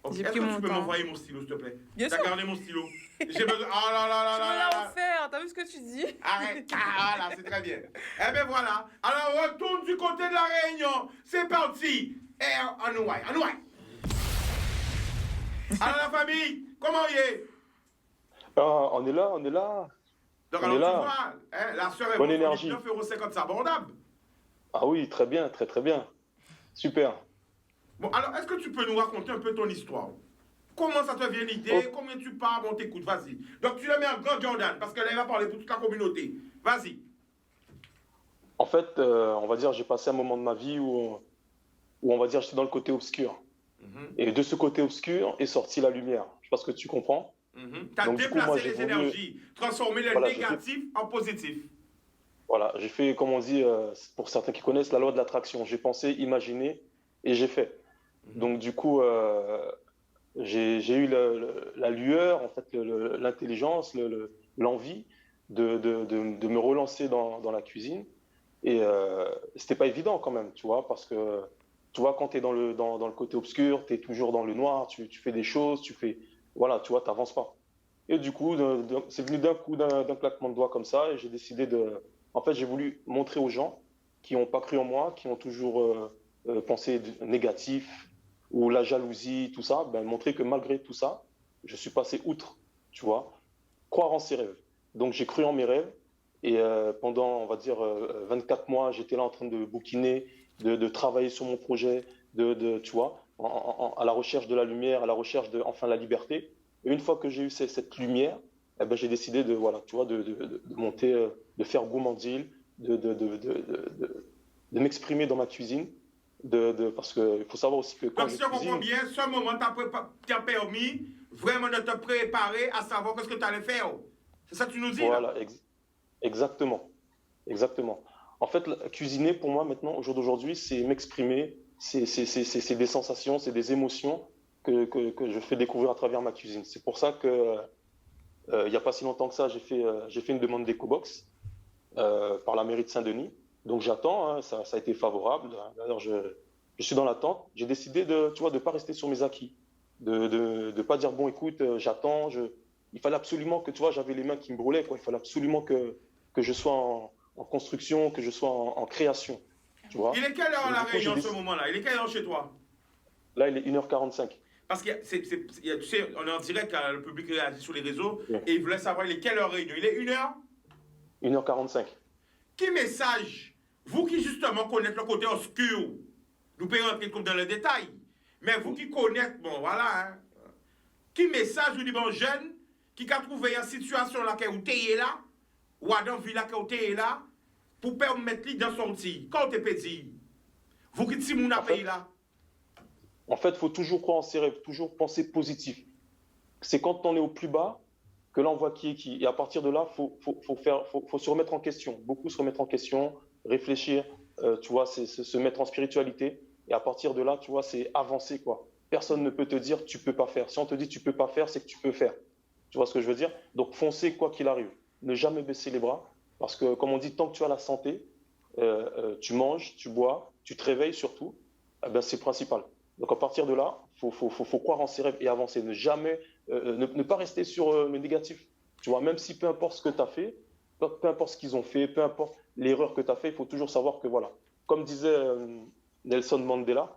Okay. J'ai Est-ce pris que mon tu peux temps. m'envoyer mon stylo, s'il te plaît? Bien T'as sûr. gardé mon stylo. J'ai besoin... Oh là là là Tu là me là l'as là. offert. T'as vu ce que tu dis? Arrête. Ah là, c'est très bien. Eh bien voilà. Alors, on retourne du côté de la Réunion. C'est parti. Et en ouai. Alors, la famille, comment il est? Ah, on est là. Donc, On alors, est tu là. vois, hein, la soeur est Bonne bonne, énergie. 9,50 €, c'est abordable. Ah oui, très bien, très bien. Super. Bon, alors, est-ce que tu peux nous raconter un peu ton histoire? Comment ça te vient l'idée? Oh. Combien tu pars? Bon, t'écoute, vas-y. Donc, tu le mets en grand Jordan, parce que là, il va parler pour toute la communauté. Vas-y. En fait, on va dire, j'ai passé un moment de ma vie où on va dire, j'étais dans le côté obscur. Et de ce côté obscur est sortie la lumière. Je sais pas ce que tu comprends. Tu as Donc, du coup, moi, déplacé j'ai les voulu- énergies, transformé le Voilà, négatif en positif. Voilà, j'ai fait, comme on dit, pour certains qui connaissent, la loi de l'attraction. J'ai pensé, imaginé et j'ai fait. Donc, du coup, j'ai eu la lueur, en fait, l'intelligence, l'envie de me relancer dans la cuisine. Et c'était pas évident quand même, tu vois, parce que, tu vois, quand tu es dans le côté obscur, tu es toujours dans le noir, tu fais des choses, voilà, tu vois, tu n'avances pas. Et du coup, c'est venu d'un coup, d'un claquement de doigts comme ça, et j'ai décidé En fait, j'ai voulu montrer aux gens qui n'ont pas cru en moi, qui ont toujours pensé négatif, ou la jalousie, tout ça, montrer que malgré tout ça, je suis passé outre, tu vois, croire en ses rêves. Donc j'ai cru en mes rêves, et pendant, on va dire, 24 mois, j'étais là en train de bouquiner, de travailler sur mon projet, tu vois, à la recherche de la lumière, à la recherche de, enfin, la liberté. Et une fois que j'ai eu cette lumière, j'ai décidé de monter, de faire gourmandise, de m'exprimer dans ma cuisine, parce qu'il faut savoir aussi que quand Donc, je si on comprend cuisine, bien, ce moment t'a permis vraiment de te préparer à savoir ce que tu allais faire. C'est ça que tu nous dis, voilà, là? exactement. En fait, cuisiner, pour moi, maintenant, au jour d'aujourd'hui, c'est m'exprimer, c'est des sensations, c'est des émotions que je fais découvrir à travers ma cuisine. C'est pour ça que il n'y a pas si longtemps que ça, j'ai fait une demande d'éco-box par la mairie de Saint-Denis. Donc j'attends, hein, ça a été favorable. D'ailleurs, je suis dans l'attente. J'ai décidé de, tu vois, de pas rester sur mes acquis, de pas dire bon, écoute, j'attends. Il fallait absolument que, tu vois, j'avais les mains qui me brûlaient, quoi. Il fallait absolument que je sois en construction, que je sois en création, tu vois. Il est quelle heure Donc, la du coup, réunion en ce moment-là? Il est quelle heure chez toi? Là, il est 1h45. Parce que tu sais, on est en direct, le public réagit sur les réseaux, Ouais. et il voulait savoir il est quelle heure réunion. Il est 1h? 1h45. Qui message, vous qui justement connaissez le côté obscur, nous pouvons rentrer comme dans le détail, mais vous qui connaissez, bon voilà, hein, qui message vous dit bon jeune, qui a trouvé une situation là, que vous êtes là, ou à dans ville là, que vous êtes là, pour permettre lui d'en sortir. Quand tu peux dire, vous qui êtes mon pays là. En fait, il faut toujours croire en ses rêves, toujours penser positif. C'est quand on est au plus bas que là, on voit qui est qui. Et à partir de là, faut se remettre en question. Beaucoup se remettre en question, réfléchir, tu vois, c'est se mettre en spiritualité. Et à partir de là, tu vois, c'est avancer, quoi. Personne ne peut te dire tu peux pas faire. Si on te dit tu peux pas faire, c'est que tu peux faire. Tu vois ce que je veux dire? Donc, foncer quoi qu'il arrive. Ne jamais baisser les bras. Parce que, comme on dit, tant que tu as la santé, tu manges, tu bois, tu te réveilles surtout, eh ben, c'est principal. Donc à partir de là, faut croire en ses rêves et avancer. Ne jamais, ne pas rester sur le négatif. Tu vois, même si peu importe ce que tu as fait, peu importe ce qu'ils ont fait, peu importe l'erreur que tu as fait, il faut toujours savoir que voilà. Comme disait Nelson Mandela,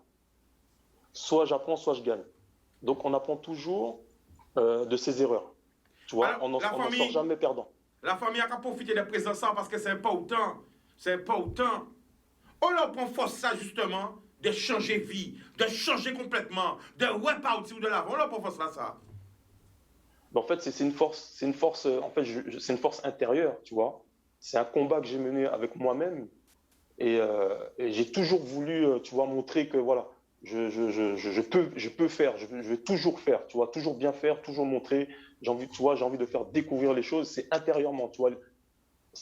soit j'apprends, soit je gagne. Donc on apprend toujours de ses erreurs. Tu vois, Alors, on n'en sort jamais perdant. La famille a qu'à profiter de présence parce que c'est important. C'est important. On leur prend force ça justement de changer vie, de changer complètement, de repartir de l'avant. On leur prend force là ça. En fait, c'est une force, en fait, c'est une force intérieure, tu vois. C'est un combat que j'ai mené avec moi-même et j'ai toujours voulu, tu vois, montrer que voilà, je peux faire, je vais toujours faire, tu vois, toujours bien faire, toujours montrer. J'ai envie de faire découvrir les choses. C'est intérieurement, tu vois.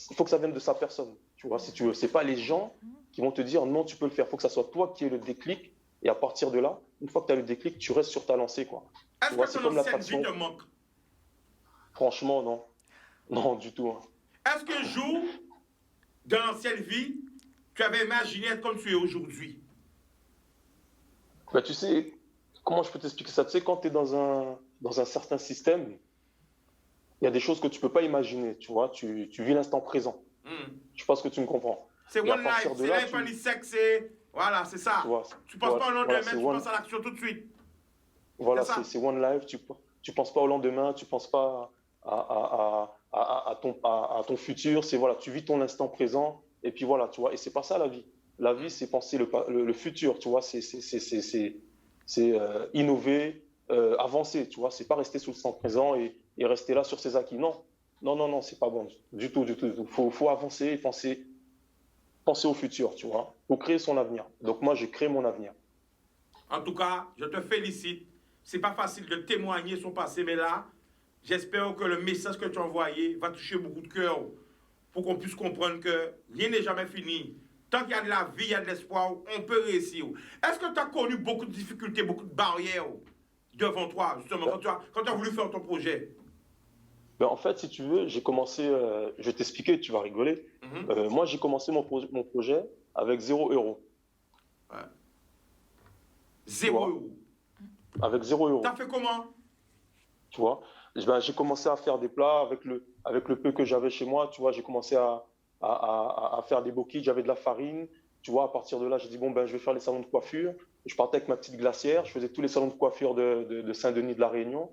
Il faut que ça vienne de sa personne, tu vois, si tu veux. C'est pas les gens qui vont te dire non, tu peux le faire. Il faut que ça soit toi qui aies le déclic. Et à partir de là, une fois que tu as le déclic, tu restes sur ta lancée, quoi. Est-ce que ton ancienne vie te manque? Franchement, non. Non, du tout. Hein. Est-ce qu'un jour, dans l'ancienne vie, tu avais imaginé être comme tu es aujourd'hui? Bah, tu sais, comment je peux t'expliquer ça? Tu sais, quand tu es dans un certain système, il y a des choses que tu ne peux pas imaginer, tu vois. Tu vis l'instant présent. Je pense que tu me comprends. C'est one life, c'est life and sex, c'est... Voilà, c'est ça. Tu ne penses pas au lendemain, tu penses à l'action tout de suite. Voilà, c'est one life, tu ne penses pas au lendemain, tu ne penses pas à ton futur, c'est voilà, tu vis ton instant présent, et puis voilà, tu vois, et c'est pas ça la vie. La vie, c'est penser le futur, tu vois, c'est innover, avancer, tu vois, c'est pas rester sur le instant présent et rester là sur ses acquis. Non, c'est pas bon du tout. Faut avancer et penser au futur, tu vois, pour créer son avenir. Donc moi, j'ai créé mon avenir. En tout cas, je te félicite. C'est pas facile de témoigner son passé, mais là, j'espère que le message que tu as envoyé va toucher beaucoup de cœurs pour qu'on puisse comprendre que rien n'est jamais fini. Tant qu'il y a de la vie, il y a de l'espoir, on peut réussir. Est-ce que tu as connu beaucoup de difficultés, beaucoup de barrières devant toi, justement, quand tu as voulu faire ton projet? Ben, en fait, si tu veux, j'ai commencé, je vais t'expliquer, tu vas rigoler. Moi, j'ai commencé mon projet avec 0 €. Ouais. 0 €. Avec 0 €. T'as fait comment? Tu vois, ben, j'ai commencé à faire des plats avec le peu que j'avais chez moi. Tu vois, j'ai commencé à faire des bocaux, j'avais de la farine. Tu vois, à partir de là, j'ai dit, bon, ben, je vais faire les salons de coiffure. Je partais avec ma petite glacière, je faisais tous les salons de coiffure de Saint-Denis, de La Réunion.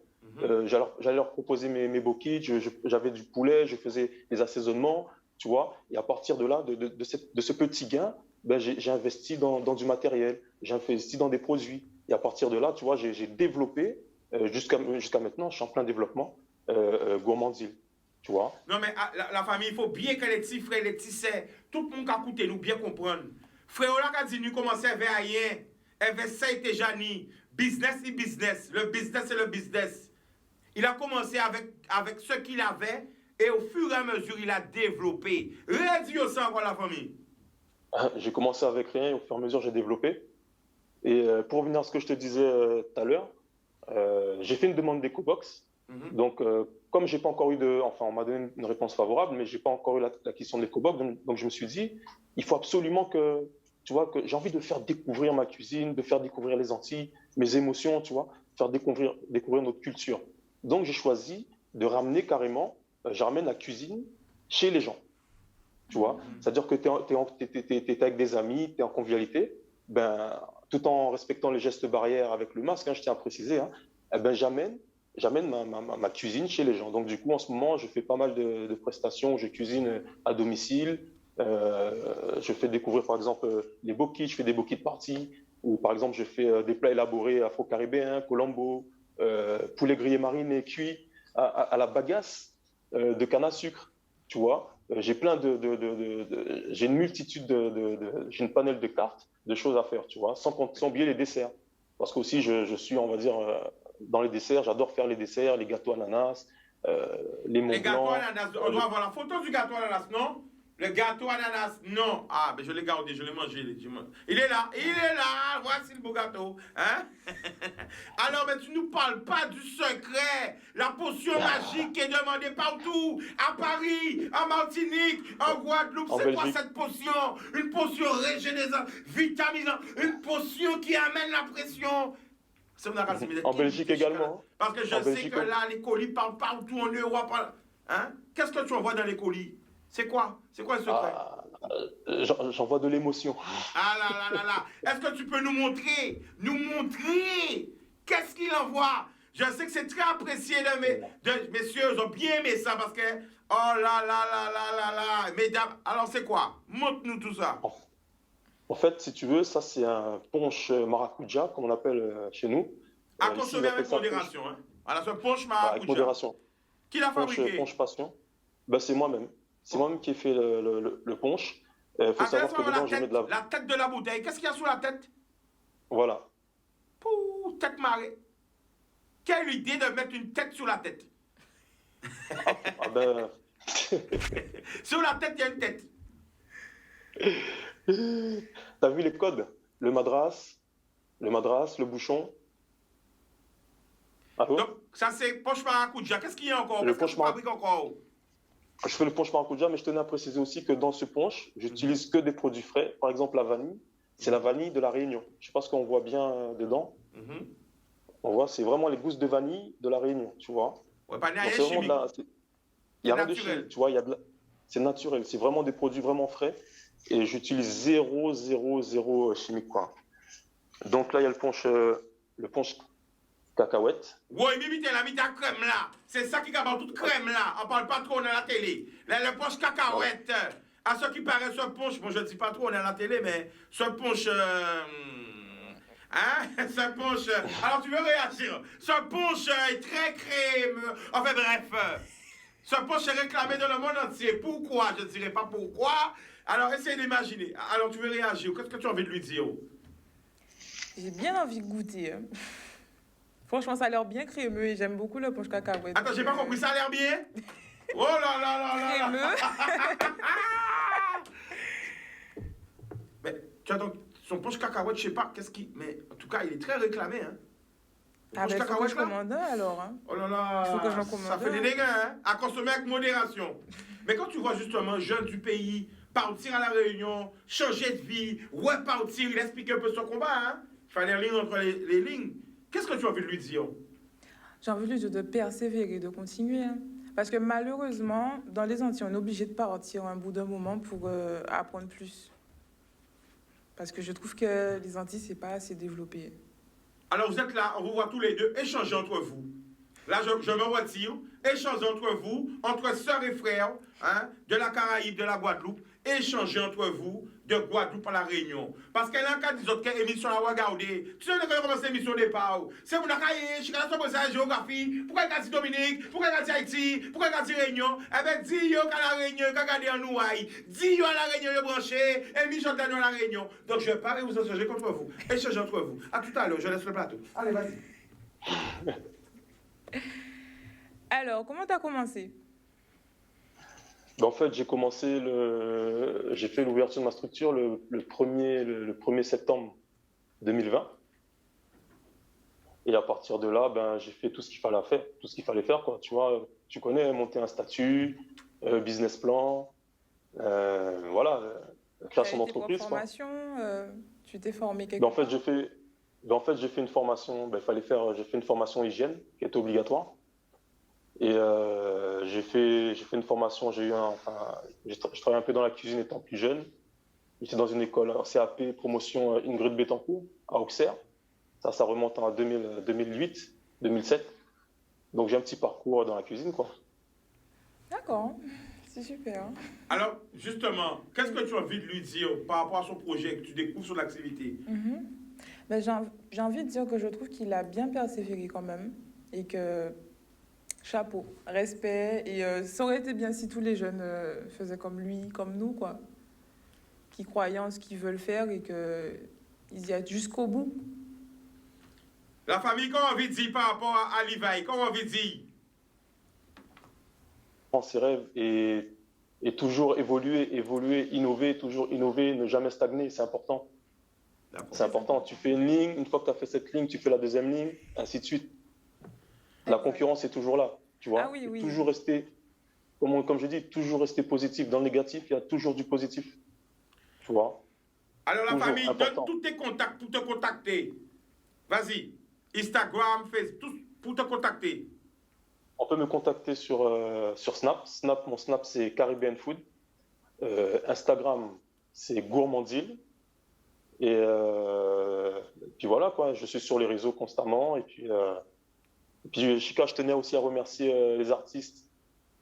J'allais leur proposer mes bocaux, j'avais du poulet, je faisais des assaisonnements, tu vois. Et à partir de là, de ce petit gain, ben, j'ai investi dans du matériel, j'ai investi dans des produits. Et à partir de là, tu vois, j'ai développé, jusqu'à maintenant, je suis en plein développement, Gourmandil, tu vois. Non, mais la famille, il faut bien que les petits frères, les petits sœurs, tout le monde qui a écouté nous, bien comprendre. Frère, on a dit, nous commençons à faire rien. Avec ça, il était Jani. Business et business. Le business, c'est le business. Il a commencé avec ce qu'il avait et au fur et à mesure, il a développé. Redis ça encore la famille. J'ai commencé avec rien et au fur et à mesure, j'ai développé. Et pour revenir à ce que je te disais tout à l'heure, j'ai fait une demande d'éco-box. Donc, comme j'ai pas encore eu enfin, on m'a donné une réponse favorable, mais j'ai pas encore eu l'acquisition de l'éco-box, donc je me suis dit, il faut absolument que, tu vois, que j'ai envie de faire découvrir ma cuisine, de faire découvrir les Antilles, mes émotions, tu vois, faire découvrir notre culture. Donc, j'ai choisi de ramener carrément, je ramène la cuisine chez les gens, tu vois. C'est-à-dire que t'es avec des amis, tu es en convivialité, ben, tout en respectant les gestes barrières avec le masque, hein, je tiens à préciser, hein, eh ben, j'amène ma cuisine chez les gens. Donc, du coup, en ce moment, je fais pas mal de prestations. Je cuisine à domicile. Je fais découvrir, par exemple, les bokits. Je fais des bokits parties. Ou, par exemple, je fais des plats élaborés afro-caribéens, colombo, poulet grillé mariné, cuit à la bagasse de canne à sucre. Tu vois, j'ai j'ai une multitude j'ai une panel de cartes, de choses à faire, tu vois, sans oublier les desserts. Parce que aussi, je suis, on va dire, dans les desserts, j'adore faire les desserts, les gâteaux ananas, les Mont Les gâteaux Blanc. ananas, on doit avoir la photo du gâteau ananas, non? Le gâteau ananas, non. Ah, mais je l'ai gardé, je l'ai mangé. Il est là, voici le beau gâteau. Hein? Alors, mais tu ne nous parles pas du secret, la potion magique qui est demandée partout, à Paris, en Martinique, en Guadeloupe. En C'est quoi Belgique. cette potion? Une potion régénéresante, vitamisante, une potion qui amène la pression. En Belgique également. Parce que je En sais Belgique, que là, les colis partent partout en Europe. Hein? Qu'est-ce que tu envoies dans les colis? C'est quoi? C'est quoi le secret? J'envoie de l'émotion. Ah là là là là. Est-ce que tu peux nous montrer? Nous montrer? Qu'est-ce qu'il envoie? Je sais que c'est très apprécié de messieurs, ils ont bien aimé ça parce que... Oh là là là là là là. Mesdames, alors c'est quoi? Montre-nous tout ça. En fait, si tu veux, ça c'est un punch maracuja, comme on appelle chez nous. À Ici, consommer ils appellent avec ça modération. Hein? Voilà, ce punch avec maracuja. modération. Qui l'a fabriqué? Punch passion. Ben, c'est moi-même. C'est moi-même qui ai fait le punch. Il faut savoir que dedans, je mets de la tête de la bouteille. Qu'est-ce qu'il y a sous la tête? Voilà. Pouh, tête marée. Quelle idée de mettre une tête sous la tête? Ah ben... Sur la tête, il y a une tête. T'as vu les codes? Le madras, le bouchon. Ah, Donc, ça c'est punch maracuja. Qu'est-ce qu'il y a encore? Qu'est-ce que tu fabriques encore? Je fais le punch maracuja, mais je tenais à préciser aussi que dans ce punch, j'utilise que des produits frais. Par exemple, la vanille, c'est la vanille de la Réunion. Je ne sais pas ce qu'on voit bien dedans. On voit, c'est vraiment les gousses de vanille de la Réunion, tu vois. Ouais, pas c'est vraiment il y a rien de chimique, tu vois. C'est naturel. C'est vraiment des produits vraiment frais. Et j'utilise zéro chimique, quoi. Donc là, il y a le punch cacahuète. Oui, mais t'es la crème là. C'est ça qui garde toute crème là. On parle pas trop, on est à la télé. Le punch cacahuète. À ce qui paraît, ce punch, bon, je ne dis pas trop, on est à la télé, mais ce punch. Hein? Ce punch. Alors, tu veux réagir? Ce punch est très crémeux. Enfin, bref. Ce punch est réclamé dans le monde entier. Pourquoi? Je ne dirais pas pourquoi. Alors, essaye d'imaginer. Alors, tu veux réagir. Qu'est-ce que tu as envie de lui dire? J'ai bien envie de goûter. Hein. Franchement, ça a l'air bien crémeux et j'aime beaucoup le punch cacahuète. Attends, j'ai pas compris. Ça a l'air bien? Oh là là là là là! Crémeux. Mais tu as donc son punch cacahuète, je sais pas qu'est-ce qui. Mais en tout cas, il est très réclamé. Hein. Ah ben, il faut que je commande un alors. Hein. Oh là là! Il faut que j'en commande ça fait des dégâts, hein? À consommer avec modération. Mais quand tu vois justement jeunes du pays partir à la Réunion, changer de vie, repartir, il explique un peu son combat, hein? Il fallait lire entre les lignes. Qu'est-ce que tu as envie de lui dire? J'ai envie de lui dire de persévérer, de continuer. Hein. Parce que malheureusement, dans les Antilles, on est obligé de partir un bout d'un moment pour apprendre plus. Parce que je trouve que les Antilles, c'est pas assez développé. Alors vous êtes là, on vous voit tous les deux, échangez entre vous. Là, je me retire, échangez entre vous, entre sœurs et frères, hein, de la Caraïbe, de la Guadeloupe, échangez entre vous, de Guadeloupe à la Réunion. Parce que là, quand ils ont une émission à regarder, tu sais comment commencer l'émission au départ. C'est mon akaye, je suis là sur la géographie, pourquoi il y a dit Dominique, pourquoi il y a dit Haïti, pourquoi il y a dit Réunion. Eh bien, dis yo qu'à la Réunion, qu'à garder en Nouaille, dis yo à la Réunion, yo branché, et mi j'entends à la Réunion. Donc je vais pas vous échanger contre vous, échangez entre vous. À tout à l'heure, je laisse le plateau. Allez, vas-y. Alors, comment tu as commencé? En fait, j'ai fait l'ouverture de ma structure le 1er septembre 2020. Et à partir de là, ben, j'ai fait tout ce qu'il fallait faire, quoi. Tu vois, tu connais, monter un statut, business plan, voilà, création T'as été pour d'entreprise, quoi. formation, tu t'es formé quelque Ben, en part? fait, j'ai fait une formation, j'ai fait une formation hygiène qui est obligatoire. Et j'ai fait une formation, je travaillais un peu dans la cuisine étant plus jeune. J'étais dans une école en CAP promotion Ingrid Betancourt à Auxerre. Ça remonte en 2008, 2007. Donc j'ai un petit parcours dans la cuisine, quoi. D'accord, c'est super. Alors, justement, qu'est-ce que tu as envie de lui dire par rapport à son projet que tu découvres sur l'activité? Ben, j'ai envie de dire que je trouve qu'il a bien persévéré quand même et que chapeau, respect. Et ça aurait été bien si tous les jeunes faisaient comme lui, comme nous, quoi. Qui croient en ce qu'ils veulent faire et qu'ils y aillent jusqu'au bout. La famille, comment on envie de dire par rapport à Levi? Comment on envie de dire? Dans ses rêves et toujours évoluer, toujours innover, ne jamais stagner, c'est important. C'est important. Tu fais une ligne, une fois que tu as fait cette ligne, tu fais la deuxième ligne, ainsi de suite. La concurrence est toujours là, tu vois. Ah oui, oui. Toujours rester, comme je dis, toujours rester positif. Dans le négatif, il y a toujours du positif, tu vois. Alors la Toujours famille, important. donne tous tes contacts pour te contacter. Vas-y, Instagram, Facebook, tout pour te contacter. On peut me contacter sur Snap. Mon Snap, c'est Caribbean Food. Instagram, c'est Gourmandil. Et puis voilà, quoi. Je suis sur les réseaux constamment. Et puis Chika, je tenais aussi à remercier les artistes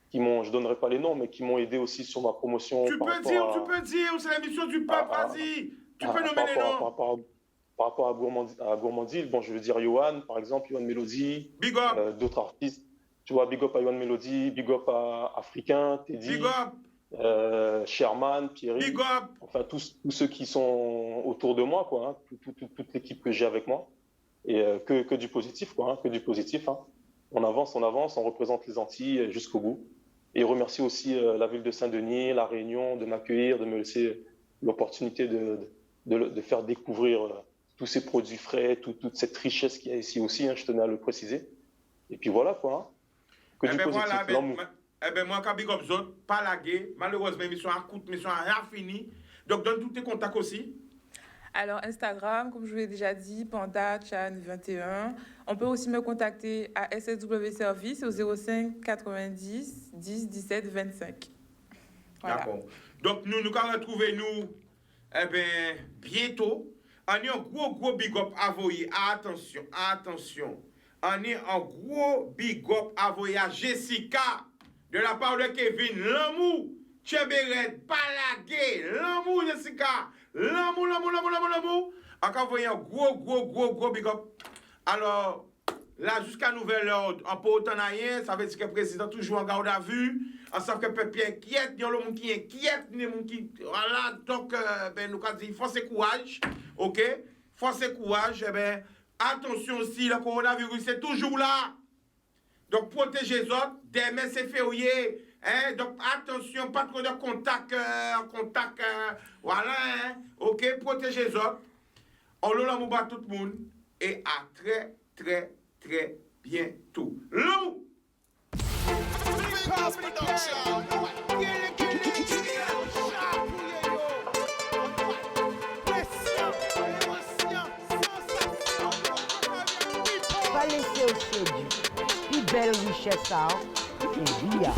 qui m'ont, je ne donnerai pas les noms, mais qui m'ont aidé aussi sur ma promotion. Tu peux dire, c'est l'émission du peuple, vas-y. Tu peux nommer les noms. Par rapport à Gourmandil, bon, je veux dire Yohan, par exemple, Yohan Melody. Big up. D'autres artistes. Tu vois, big up à Yohan Melody, big up à Africain, Teddy, Big up. Sherman, Pierry. Big up. Enfin, tous ceux qui sont autour de moi, quoi, hein, toute l'équipe que j'ai avec moi. Et que du positif, quoi, hein, que du positif. Hein. On avance, on représente les Antilles jusqu'au bout. Et remercie aussi la ville de Saint-Denis, la Réunion, de m'accueillir, de me laisser l'opportunité de faire découvrir tous ces produits frais, toute cette richesse qu'il y a ici aussi, hein, je tenais à le préciser. Et puis voilà, quoi. Hein. Que du positif, l'amour. Moi, quand big up zone, pas lagué, malheureusement, mission à coûte, mission à rien fini. Donc, donne tous tes contacts aussi. Alors, Instagram, comme je vous l'ai déjà dit, Panda Chan 21. On peut aussi me contacter à SSW Service au 05 90 10 17 25. Voilà. D'accord. Donc, nous allons retrouver nous bientôt. On est un gros big up à voyer. Attention. On est un gros big up à voyer à Jessica de la part de Kevin. L'amour, Tchéberet, Palagé, l'amour, Jessica. L'amour. Encore voyez un gros big up. Alors, là, jusqu'à nouvel ordre, on peut autant rien, ça veut dire que le président toujours en garde à vue. On sait que le peuple est inquiète, il y a le monde qui est inquiète, il y a le monde qui. Voilà, donc, nous avons dit, force et courage, ok? Force et courage, attention aussi, le coronavirus c'est toujours là. Donc, protégez les autres, demain c'est février. Hein? Donc, attention, pas trop de contact, voilà, hein? Ok, protégez les autres. On l'a mouba tout le monde. Et à très bientôt. Lou! Pas laisser au séduit. Plus belle richesse, ça. Et bien.